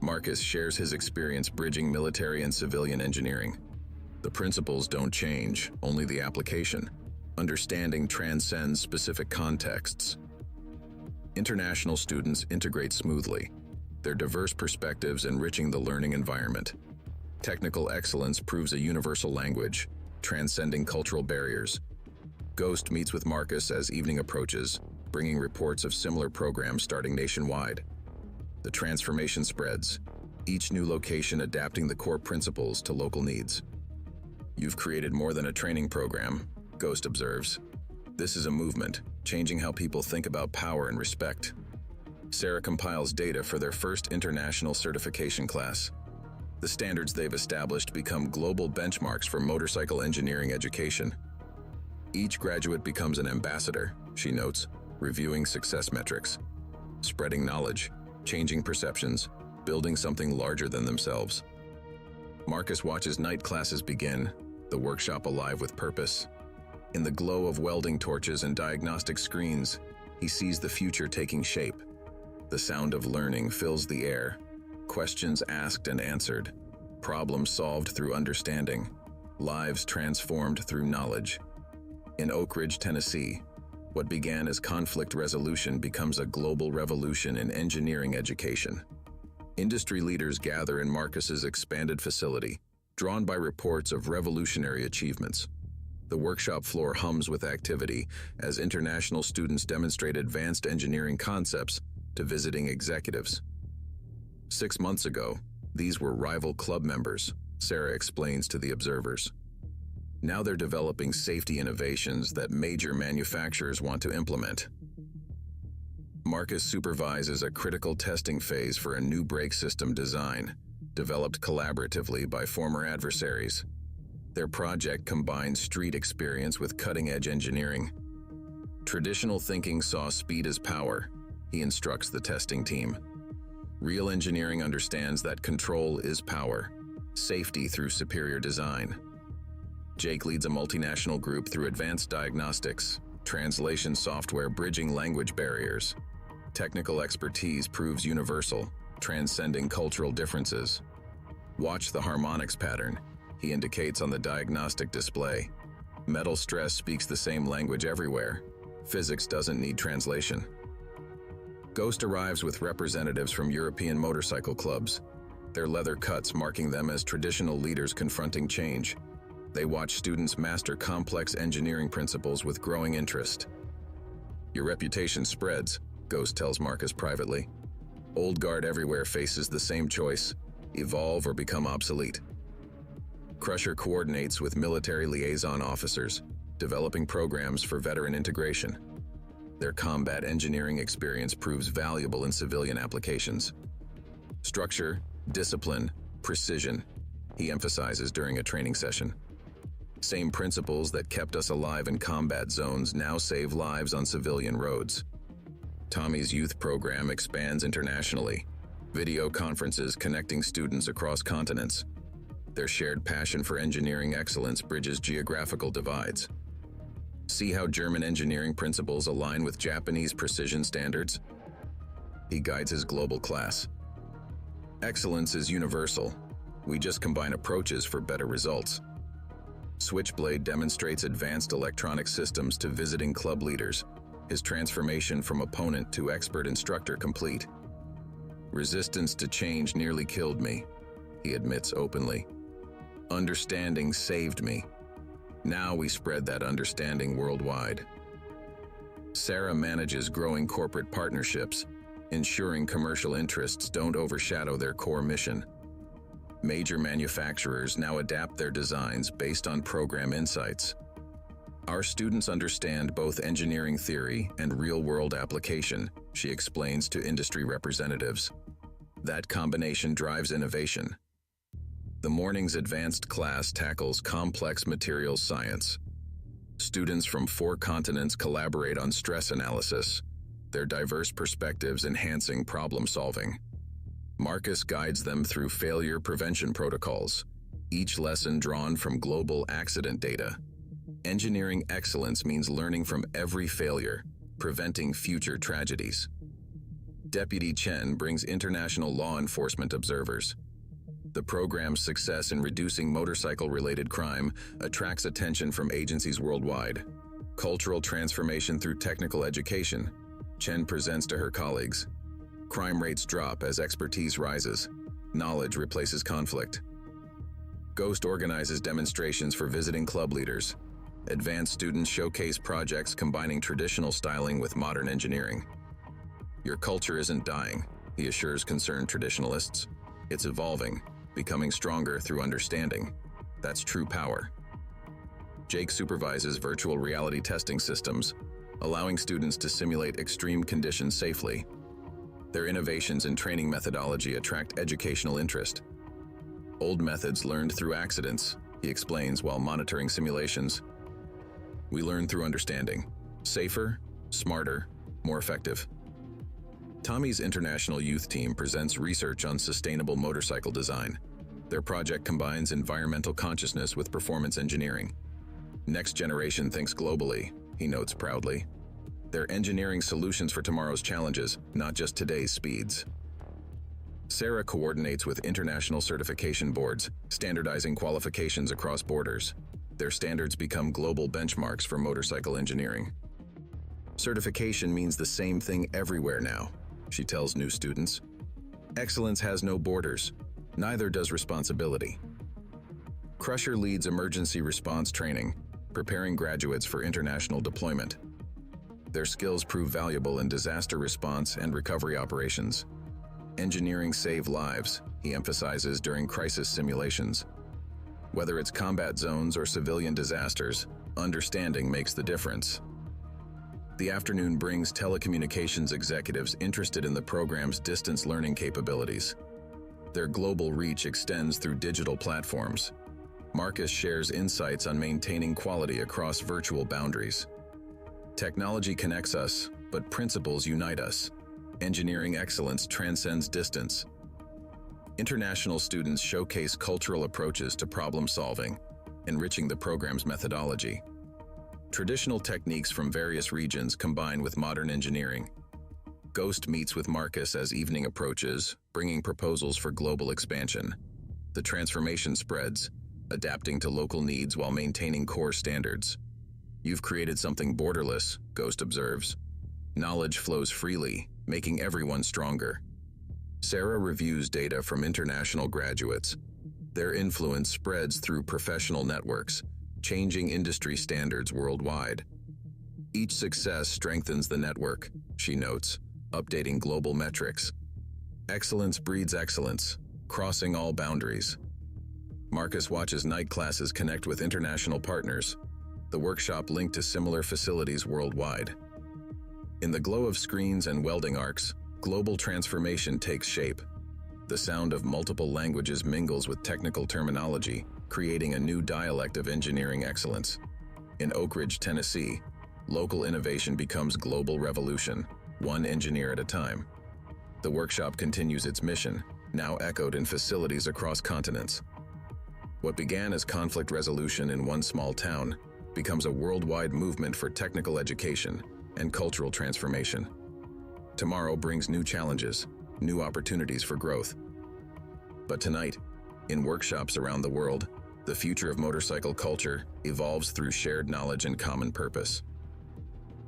Marcus shares his experience bridging military and civilian engineering. The principles don't change, only the application. Understanding transcends specific contexts. International students integrate smoothly, their diverse perspectives enriching the learning environment. Technical excellence proves a universal language, transcending cultural barriers. Ghost meets with Marcus as evening approaches, bringing reports of similar programs starting nationwide. The transformation spreads. each new location adapting the core principles to local needs. You've created more than a training program, Ghost observes. This is a movement, changing how people think about power and respect. Sarah compiles data for their first international certification class. The standards they've established become global benchmarks for motorcycle engineering education. Each graduate becomes an ambassador, she notes, reviewing success metrics, spreading knowledge, changing perceptions, building something larger than themselves. Marcus watches night classes begin, the workshop alive with purpose. In the glow of welding torches and diagnostic screens, he sees the future taking shape. The sound of learning fills the air, questions asked and answered, problems solved through understanding, lives transformed through knowledge. In Oakridge, Tennessee, what began as conflict resolution becomes a global revolution in engineering education. Industry leaders gather in Marcus's expanded facility, drawn by reports of revolutionary achievements. The workshop floor hums with activity as international students demonstrate advanced engineering concepts to visiting executives. 6 months ago, these were rival club members, Sarah explains to the observers. Now they're developing safety innovations that major manufacturers want to implement. Marcus supervises a critical testing phase for a new brake system design, developed collaboratively by former adversaries. Their project combines street experience with cutting-edge engineering. Traditional thinking saw speed as power, he instructs the testing team. Real engineering understands that control is power, safety through superior design. Jake leads a multinational group through advanced diagnostics, translation software bridging language barriers. Technical expertise proves universal, transcending cultural differences. Watch the harmonics pattern, he indicates on the diagnostic display. Metal stress speaks the same language everywhere. Physics doesn't need translation. Ghost arrives with representatives from European motorcycle clubs, their leather cuts marking them as traditional leaders confronting change. They watch students master complex engineering principles with growing interest. Your reputation spreads, Ghost tells Marcus privately. Old guard everywhere faces the same choice: evolve or become obsolete. Crusher coordinates with military liaison officers, developing programs for veteran integration. Their combat engineering experience proves valuable in civilian applications. Structure, discipline, precision, he emphasizes during a training session. Same principles that kept us alive in combat zones now save lives on civilian roads. Tommy's youth program expands internationally, video conferences connecting students across continents. Their shared passion for engineering excellence bridges geographical divides. See how German engineering principles align with Japanese precision standards? He guides his global class. Excellence is universal. We just combine approaches for better results. Switchblade demonstrates advanced electronic systems to visiting club leaders, his transformation from opponent to expert instructor complete. Resistance to change nearly killed me, he admits openly. Understanding saved me. Now we spread that understanding worldwide. Sarah manages growing corporate partnerships, ensuring commercial interests don't overshadow their core mission. Major manufacturers now adapt their designs based on program insights. Our students understand both engineering theory and real-world application, she explains to industry representatives. That combination drives innovation. The morning's advanced class tackles complex materials science. Students from 4 continents collaborate on stress analysis, their diverse perspectives enhancing problem solving. Marcus guides them through failure prevention protocols, each lesson drawn from global accident data. Engineering excellence means learning from every failure, preventing future tragedies. Deputy Chen brings international law enforcement observers. The program's success in reducing motorcycle-related crime attracts attention from agencies worldwide. Cultural transformation through technical education, Chen presents to her colleagues. Crime rates drop as expertise rises. Knowledge replaces conflict. Ghost organizes demonstrations for visiting club leaders. Advanced students showcase projects combining traditional styling with modern engineering. Your culture isn't dying, he assures concerned traditionalists. It's evolving, becoming stronger through understanding. That's true power. Jake supervises virtual reality testing systems, allowing students to simulate extreme conditions safely. Their innovations in training methodology attract educational interest. Old methods learned through accidents, he explains while monitoring simulations. We learn through understanding. Safer, smarter, more effective. Tommy's international youth team presents research on sustainable motorcycle design. Their project combines environmental consciousness with performance engineering. Next generation thinks globally, he notes proudly. They're engineering solutions for tomorrow's challenges, not just today's speeds. Sarah coordinates with international certification boards, standardizing qualifications across borders. Their standards become global benchmarks for motorcycle engineering. Certification means the same thing everywhere now, she tells new students. Excellence has no borders, neither does responsibility. Crusher leads emergency response training, preparing graduates for international deployment. Their skills prove valuable in disaster response and recovery operations. Engineering save lives, he emphasizes during crisis simulations. Whether it's combat zones or civilian disasters, understanding makes the difference. The afternoon brings telecommunications executives interested in the program's distance learning capabilities. Their global reach extends through digital platforms. Marcus shares insights on maintaining quality across virtual boundaries. Technology connects us, but principles unite us. Engineering excellence transcends distance. International students showcase cultural approaches to problem solving, enriching the program's methodology. Traditional techniques from various regions combine with modern engineering. Ghost meets with Marcus as evening approaches, bringing proposals for global expansion. The transformation spreads, adapting to local needs while maintaining core standards. You've created something borderless, Ghost observes. Knowledge flows freely, making everyone stronger. Sarah reviews data from international graduates. Their influence spreads through professional networks, changing industry standards worldwide. Each success strengthens the network, she notes, updating global metrics. Excellence breeds excellence, crossing all boundaries. Marcus watches night classes connect with international partners, the workshop linked to similar facilities worldwide. In the glow of screens and welding arcs, global transformation takes shape. The sound of multiple languages mingles with technical terminology, creating a new dialect of engineering excellence. In Oakridge, Tennessee, local innovation becomes global revolution, one engineer at a time. The workshop continues its mission, now echoed in facilities across continents. What began as conflict resolution in one small town becomes a worldwide movement for technical education and cultural transformation. Tomorrow brings new challenges, new opportunities for growth. But tonight, in workshops around the world, the future of motorcycle culture evolves through shared knowledge and common purpose.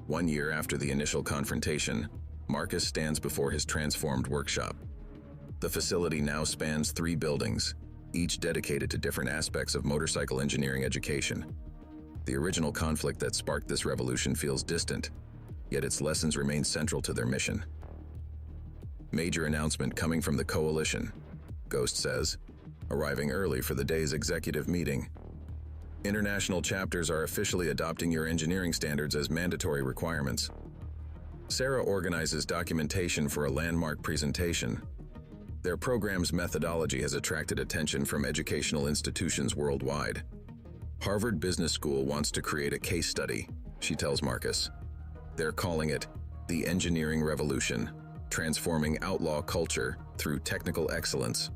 1 year after the initial confrontation, Marcus stands before his transformed workshop. The facility now spans 3 buildings, each dedicated to different aspects of motorcycle engineering education. The original conflict that sparked this revolution feels distant, yet its lessons remain central to their mission. Major announcement coming from the coalition, Ghost says, arriving early for the day's executive meeting. International chapters are officially adopting your engineering standards as mandatory requirements. Sarah organizes documentation for a landmark presentation. Their program's methodology has attracted attention from educational institutions worldwide. Harvard Business School wants to create a case study, she tells Marcus. They're calling it the Engineering Revolution, transforming outlaw culture through technical excellence.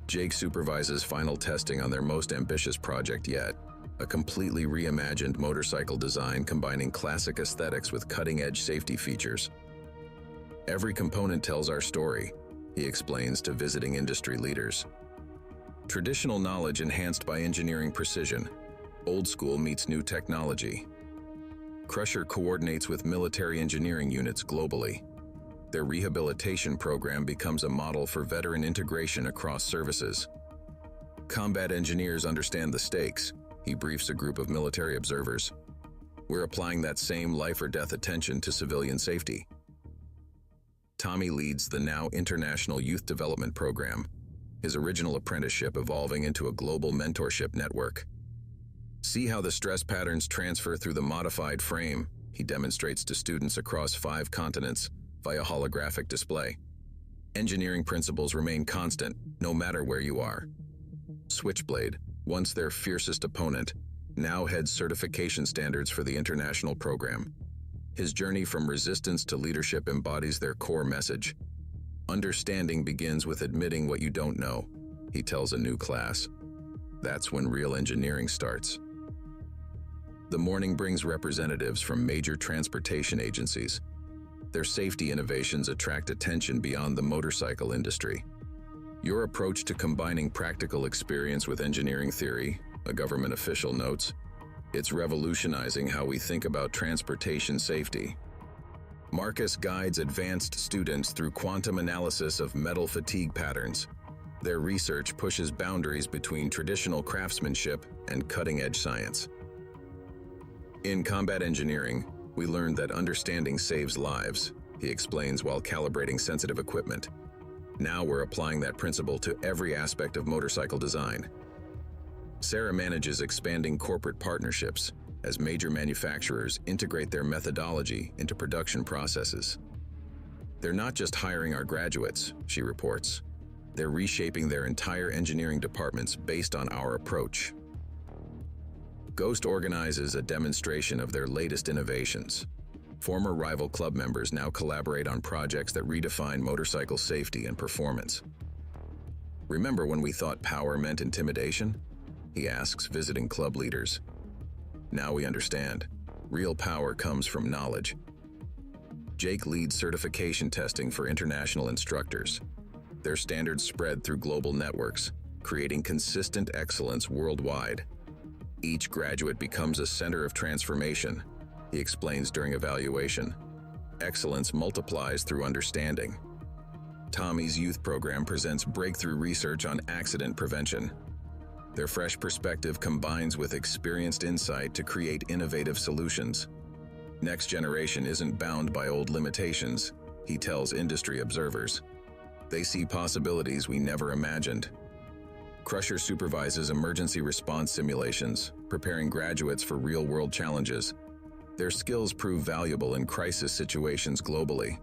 Jake supervises final testing on their most ambitious project yet, a completely reimagined motorcycle design combining classic aesthetics with cutting-edge safety features. Every component tells our story, he explains to visiting industry leaders. Traditional knowledge enhanced by engineering precision. Old school meets new technology. Crusher coordinates with military engineering units globally. Their rehabilitation program becomes a model for veteran integration across services. Combat engineers understand the stakes, he briefs a group of military observers. We're applying that same life or death attention to civilian safety. Tommy leads the now international youth development program, his original apprenticeship evolving into a global mentorship network. See how the stress patterns transfer through the modified frame, he demonstrates to students across 5 continents via holographic display. Engineering principles remain constant, no matter where you are. Switchblade, once their fiercest opponent, now heads certification standards for the international program. His journey from resistance to leadership embodies their core message. Understanding begins with admitting what you don't know, he tells a new class. That's when real engineering starts. The morning brings representatives from major transportation agencies. Their safety innovations attract attention beyond the motorcycle industry. Your approach to combining practical experience with engineering theory, a government official notes, it's revolutionizing how we think about transportation safety. Marcus guides advanced students through quantum analysis of metal fatigue patterns. Their research pushes boundaries between traditional craftsmanship and cutting-edge science. In combat engineering, we learned that understanding saves lives, he explains while calibrating sensitive equipment. Now we're applying that principle to every aspect of motorcycle design. Sarah manages expanding corporate partnerships as major manufacturers integrate their methodology into production processes. They're not just hiring our graduates, she reports. They're reshaping their entire engineering departments based on our approach. Ghost organizes a demonstration of their latest innovations. Former rival club members now collaborate on projects that redefine motorcycle safety and performance. Remember when we thought power meant intimidation? He asks visiting club leaders. Now we understand. Real power comes from knowledge. Jake leads certification testing for international instructors. Their standards spread through global networks, creating consistent excellence worldwide. Each graduate becomes a center of transformation, he explains during evaluation. Excellence multiplies through understanding. Tommy's youth program presents breakthrough research on accident prevention. Their fresh perspective combines with experienced insight to create innovative solutions. Next generation isn't bound by old limitations, he tells industry observers. They see possibilities we never imagined. Crusher supervises emergency response simulations, preparing graduates for real-world challenges. Their skills prove valuable in crisis situations globally.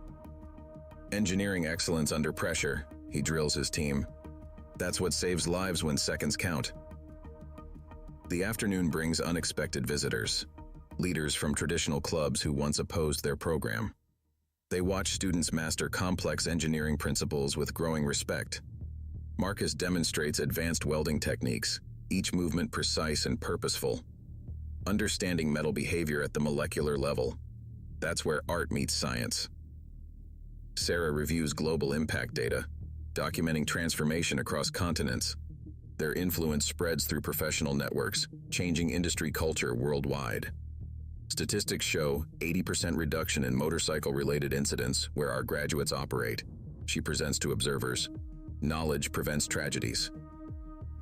Engineering excellence under pressure, he drills his team. That's what saves lives when seconds count. The afternoon brings unexpected visitors, leaders from traditional clubs who once opposed their program. They watch students master complex engineering principles with growing respect. Marcus demonstrates advanced welding techniques, each movement precise and purposeful. Understanding metal behavior at the molecular level. That's where art meets science. Sarah reviews global impact data, documenting transformation across continents. Their influence spreads through professional networks, changing industry culture worldwide. Statistics show 80% reduction in motorcycle-related incidents where our graduates operate, she presents to observers. Knowledge prevents tragedies.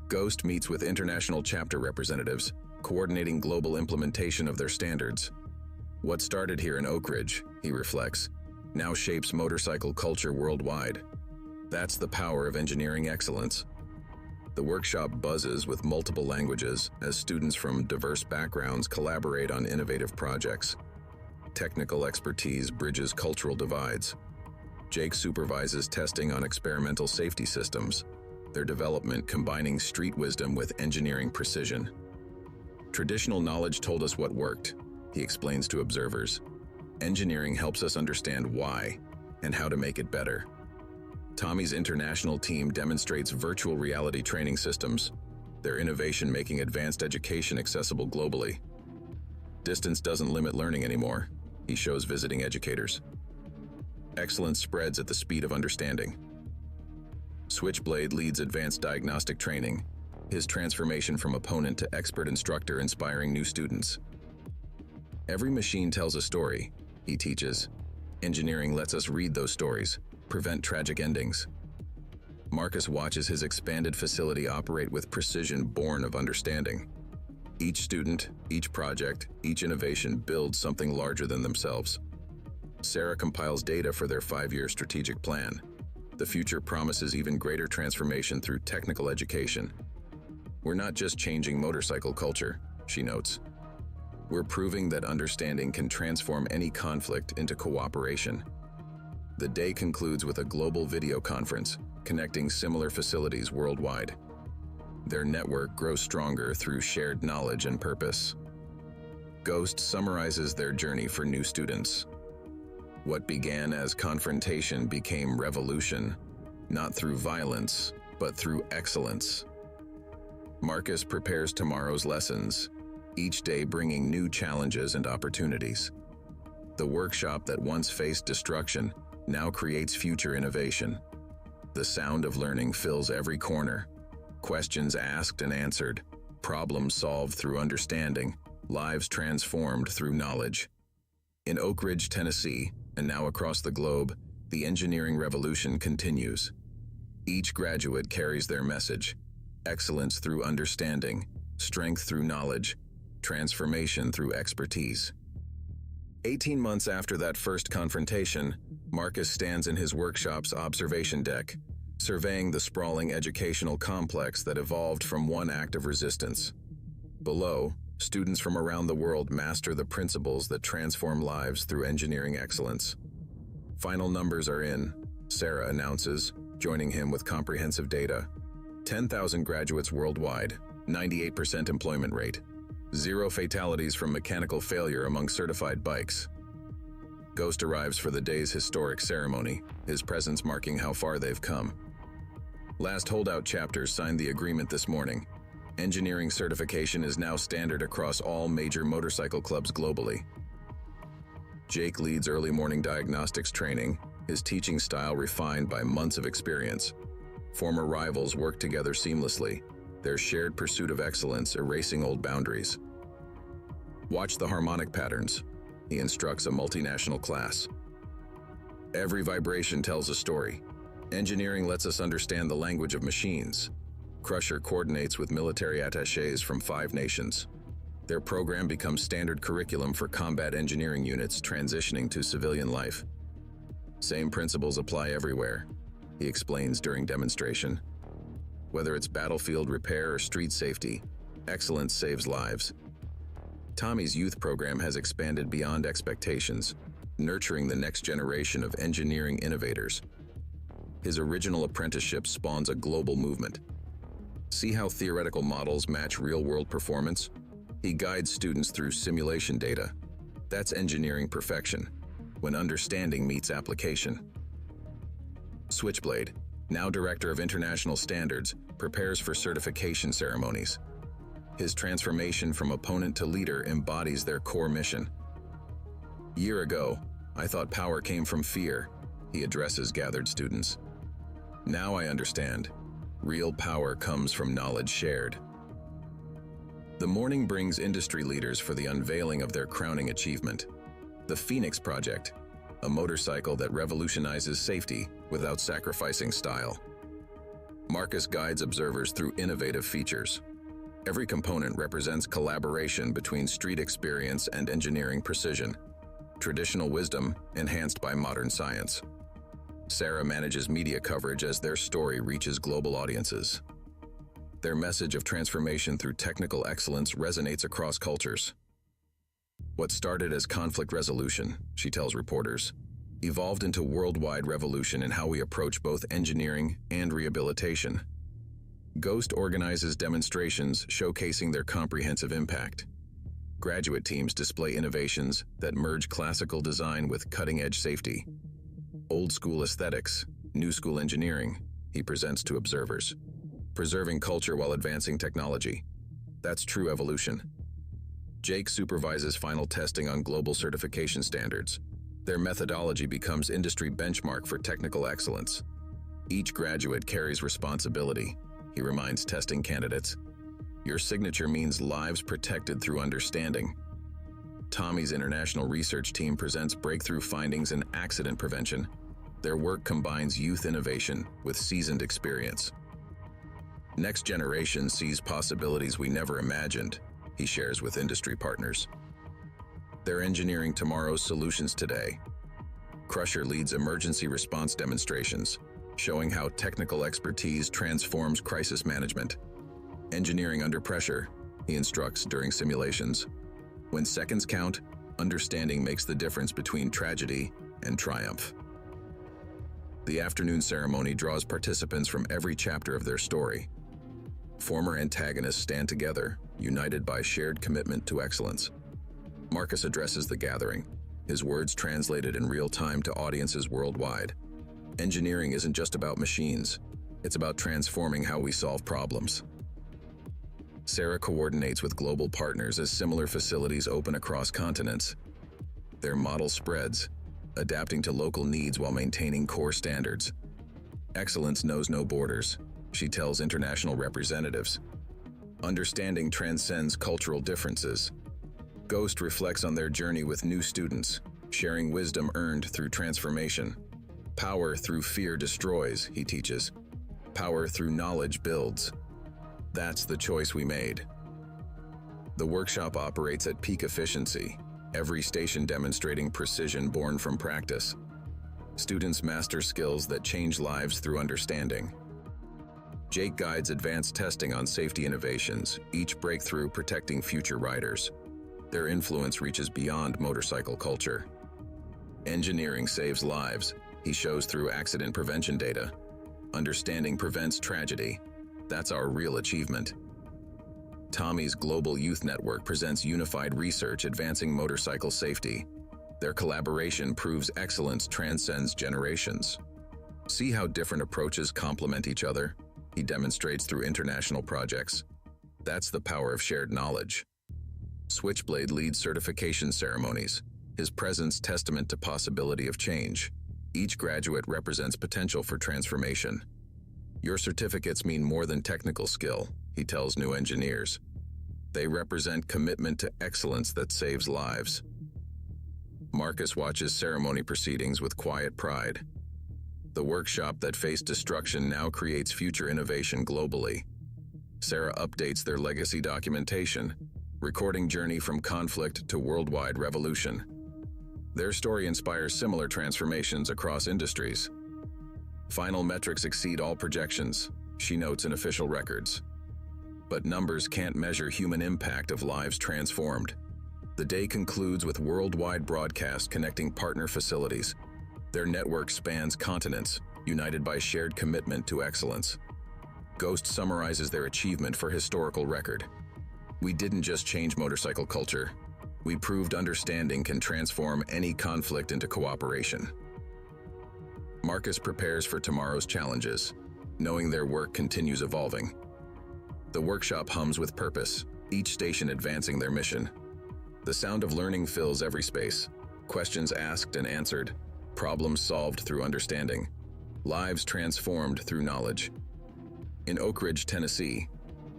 Ghost meets with international chapter representatives, coordinating global implementation of their standards. What started here in Oakridge, he reflects, now shapes motorcycle culture worldwide. That's the power of engineering excellence. The workshop buzzes with multiple languages as students from diverse backgrounds collaborate on innovative projects. Technical expertise bridges cultural divides. Jake supervises testing on experimental safety systems, their development combining street wisdom with engineering precision. Traditional knowledge told us what worked, he explains to observers. Engineering helps us understand why and how to make it better. Tommy's international team demonstrates virtual reality training systems, their innovation making advanced education accessible globally. Distance doesn't limit learning anymore, he shows visiting educators. Excellence spreads at the speed of understanding. Switchblade leads advanced diagnostic training, his transformation from opponent to expert instructor inspiring new students. Every machine tells a story, he teaches. Engineering lets us read those stories, prevent tragic endings. Marcus watches his expanded facility operate with precision born of understanding. Each student, each project, each innovation builds something larger than themselves. Sarah compiles data for their 5-year strategic plan. The future promises even greater transformation through technical education. We're not just changing motorcycle culture, she notes. We're proving that understanding can transform any conflict into cooperation. The day concludes with a global video conference connecting similar facilities worldwide. Their network grows stronger through shared knowledge and purpose. Ghost summarizes their journey for new students. What began as confrontation became revolution, not through violence, but through excellence. Marcus prepares tomorrow's lessons, each day bringing new challenges and opportunities. The workshop that once faced destruction now creates future innovation. The sound of learning fills every corner. Questions asked and answered, problems solved through understanding, lives transformed through knowledge. In Oakridge, Tennessee, and now across the globe, the engineering revolution continues. Each graduate carries their message: excellence through understanding, strength through knowledge, transformation through expertise. 18 months after that first confrontation, Marcus stands in his workshop's observation deck, surveying the sprawling educational complex that evolved from one act of resistance. Below, students from around the world master the principles that transform lives through engineering excellence. Final numbers are in, Sarah announces, joining him with comprehensive data. 10,000 graduates worldwide, 98% employment rate, 0 fatalities from mechanical failure among certified bikes. Ghost arrives for the day's historic ceremony, his presence marking how far they've come. Last holdout chapters signed the agreement this morning. Engineering certification is now standard across all major motorcycle clubs globally. Jake leads early morning diagnostics training, his teaching style refined by months of experience. Former rivals work together seamlessly, their shared pursuit of excellence erasing old boundaries. Watch the harmonic patterns, he instructs a multinational class. Every vibration tells a story. Engineering lets us understand the language of machines. Crusher coordinates with military attachés from 5 nations. Their program becomes standard curriculum for combat engineering units transitioning to civilian life. Same principles apply everywhere, he explains during demonstration. Whether it's battlefield repair or street safety, excellence saves lives. Tommy's youth program has expanded beyond expectations, nurturing the next generation of engineering innovators. His original apprenticeship spawns a global movement. See how theoretical models match real-world performance? He guides students through simulation data. That's engineering perfection, when understanding meets application. Switchblade, now Director of International Standards, prepares for certification ceremonies. His transformation from opponent to leader embodies their core mission. Year ago, I thought power came from fear, he addresses gathered students. Now I understand. Real power comes from knowledge shared. The morning brings industry leaders for the unveiling of their crowning achievement, the Phoenix Project, a motorcycle that revolutionizes safety without sacrificing style. Marcus guides observers through innovative features. Every component represents collaboration between street experience and engineering precision, traditional wisdom enhanced by modern science. Sarah manages media coverage as their story reaches global audiences. Their message of transformation through technical excellence resonates across cultures. What started as conflict resolution, she tells reporters, evolved into worldwide revolution in how we approach both engineering and rehabilitation. Ghost organizes demonstrations showcasing their comprehensive impact. Graduate teams display innovations that merge classical design with cutting-edge safety. Old school aesthetics, new school engineering, he presents to observers. Preserving culture while advancing technology. That's true evolution. Jake supervises final testing on global certification standards. Their methodology becomes industry benchmark for technical excellence. Each graduate carries responsibility, he reminds testing candidates. Your signature means lives protected through understanding. Tommy's international research team presents breakthrough findings in accident prevention. Their work combines youth innovation with seasoned experience. Next generation sees possibilities we never imagined, he shares with industry partners. They're engineering tomorrow's solutions today. Crusher leads emergency response demonstrations, showing how technical expertise transforms crisis management. Engineering under pressure, he instructs during simulations. When seconds count, understanding makes the difference between tragedy and triumph. The afternoon ceremony draws participants from every chapter of their story. Former antagonists stand together, united by shared commitment to excellence. Marcus addresses the gathering, his words translated in real time to audiences worldwide. Engineering isn't just about machines, it's about transforming how we solve problems. Sarah coordinates with global partners as similar facilities open across continents. Their model spreads, adapting to local needs while maintaining core standards. Excellence knows no borders, she tells international representatives. Understanding transcends cultural differences. Ghost reflects on their journey with new students, sharing wisdom earned through transformation. Power through fear destroys, he teaches. Power through knowledge builds. That's the choice we made. The workshop operates at peak efficiency, every station demonstrating precision born from practice. Students master skills that change lives through understanding. Jake guides advanced testing on safety innovations, each breakthrough protecting future riders. Their influence reaches beyond motorcycle culture. Engineering saves lives, he shows through accident prevention data. Understanding prevents tragedy. That's our real achievement. Tommy's Global Youth Network presents unified research advancing motorcycle safety. Their collaboration proves excellence transcends generations. See how different approaches complement each other? He demonstrates through international projects. That's the power of shared knowledge. Switchblade leads certification ceremonies, his presence testament to possibility of change. Each graduate represents potential for transformation. Your certificates mean more than technical skill, he tells new engineers. They represent commitment to excellence that saves lives. Marcus watches ceremony proceedings with quiet pride. The workshop that faced destruction now creates future innovation globally. Sarah updates their legacy documentation, recording journey from conflict to worldwide revolution. Their story inspires similar transformations across industries. Final metrics exceed all projections, she notes in official records. But numbers can't measure human impact of lives transformed. The day concludes with worldwide broadcast connecting partner facilities. Their network spans continents, united by shared commitment to excellence. Ghost summarizes their achievement for historical record. We didn't just change motorcycle culture. We proved understanding can transform any conflict into cooperation. Marcus prepares for tomorrow's challenges, knowing their work continues evolving. The workshop hums with purpose, each station advancing their mission. The sound of learning fills every space, questions asked and answered, problems solved through understanding, lives transformed through knowledge. In Oakridge, Tennessee,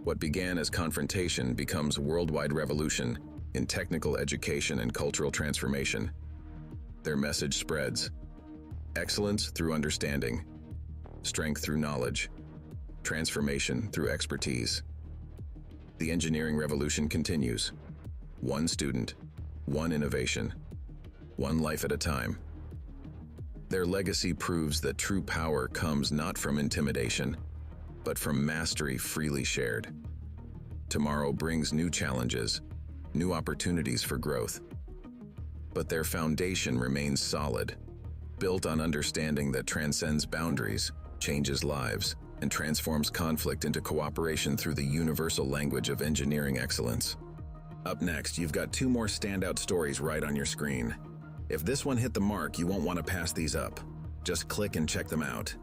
what began as confrontation becomes worldwide revolution in technical education and cultural transformation. Their message spreads. Excellence through understanding, strength through knowledge, transformation through expertise. The engineering revolution continues. One student, one innovation, one life at a time. Their legacy proves that true power comes not from intimidation, but from mastery freely shared. Tomorrow brings new challenges, new opportunities for growth. But their foundation remains solid, built on understanding that transcends boundaries, changes lives, and transforms conflict into cooperation through the universal language of engineering excellence. Up next, you've got two more standout stories right on your screen. If this one hit the mark, you won't want to pass these up. Just click and check them out.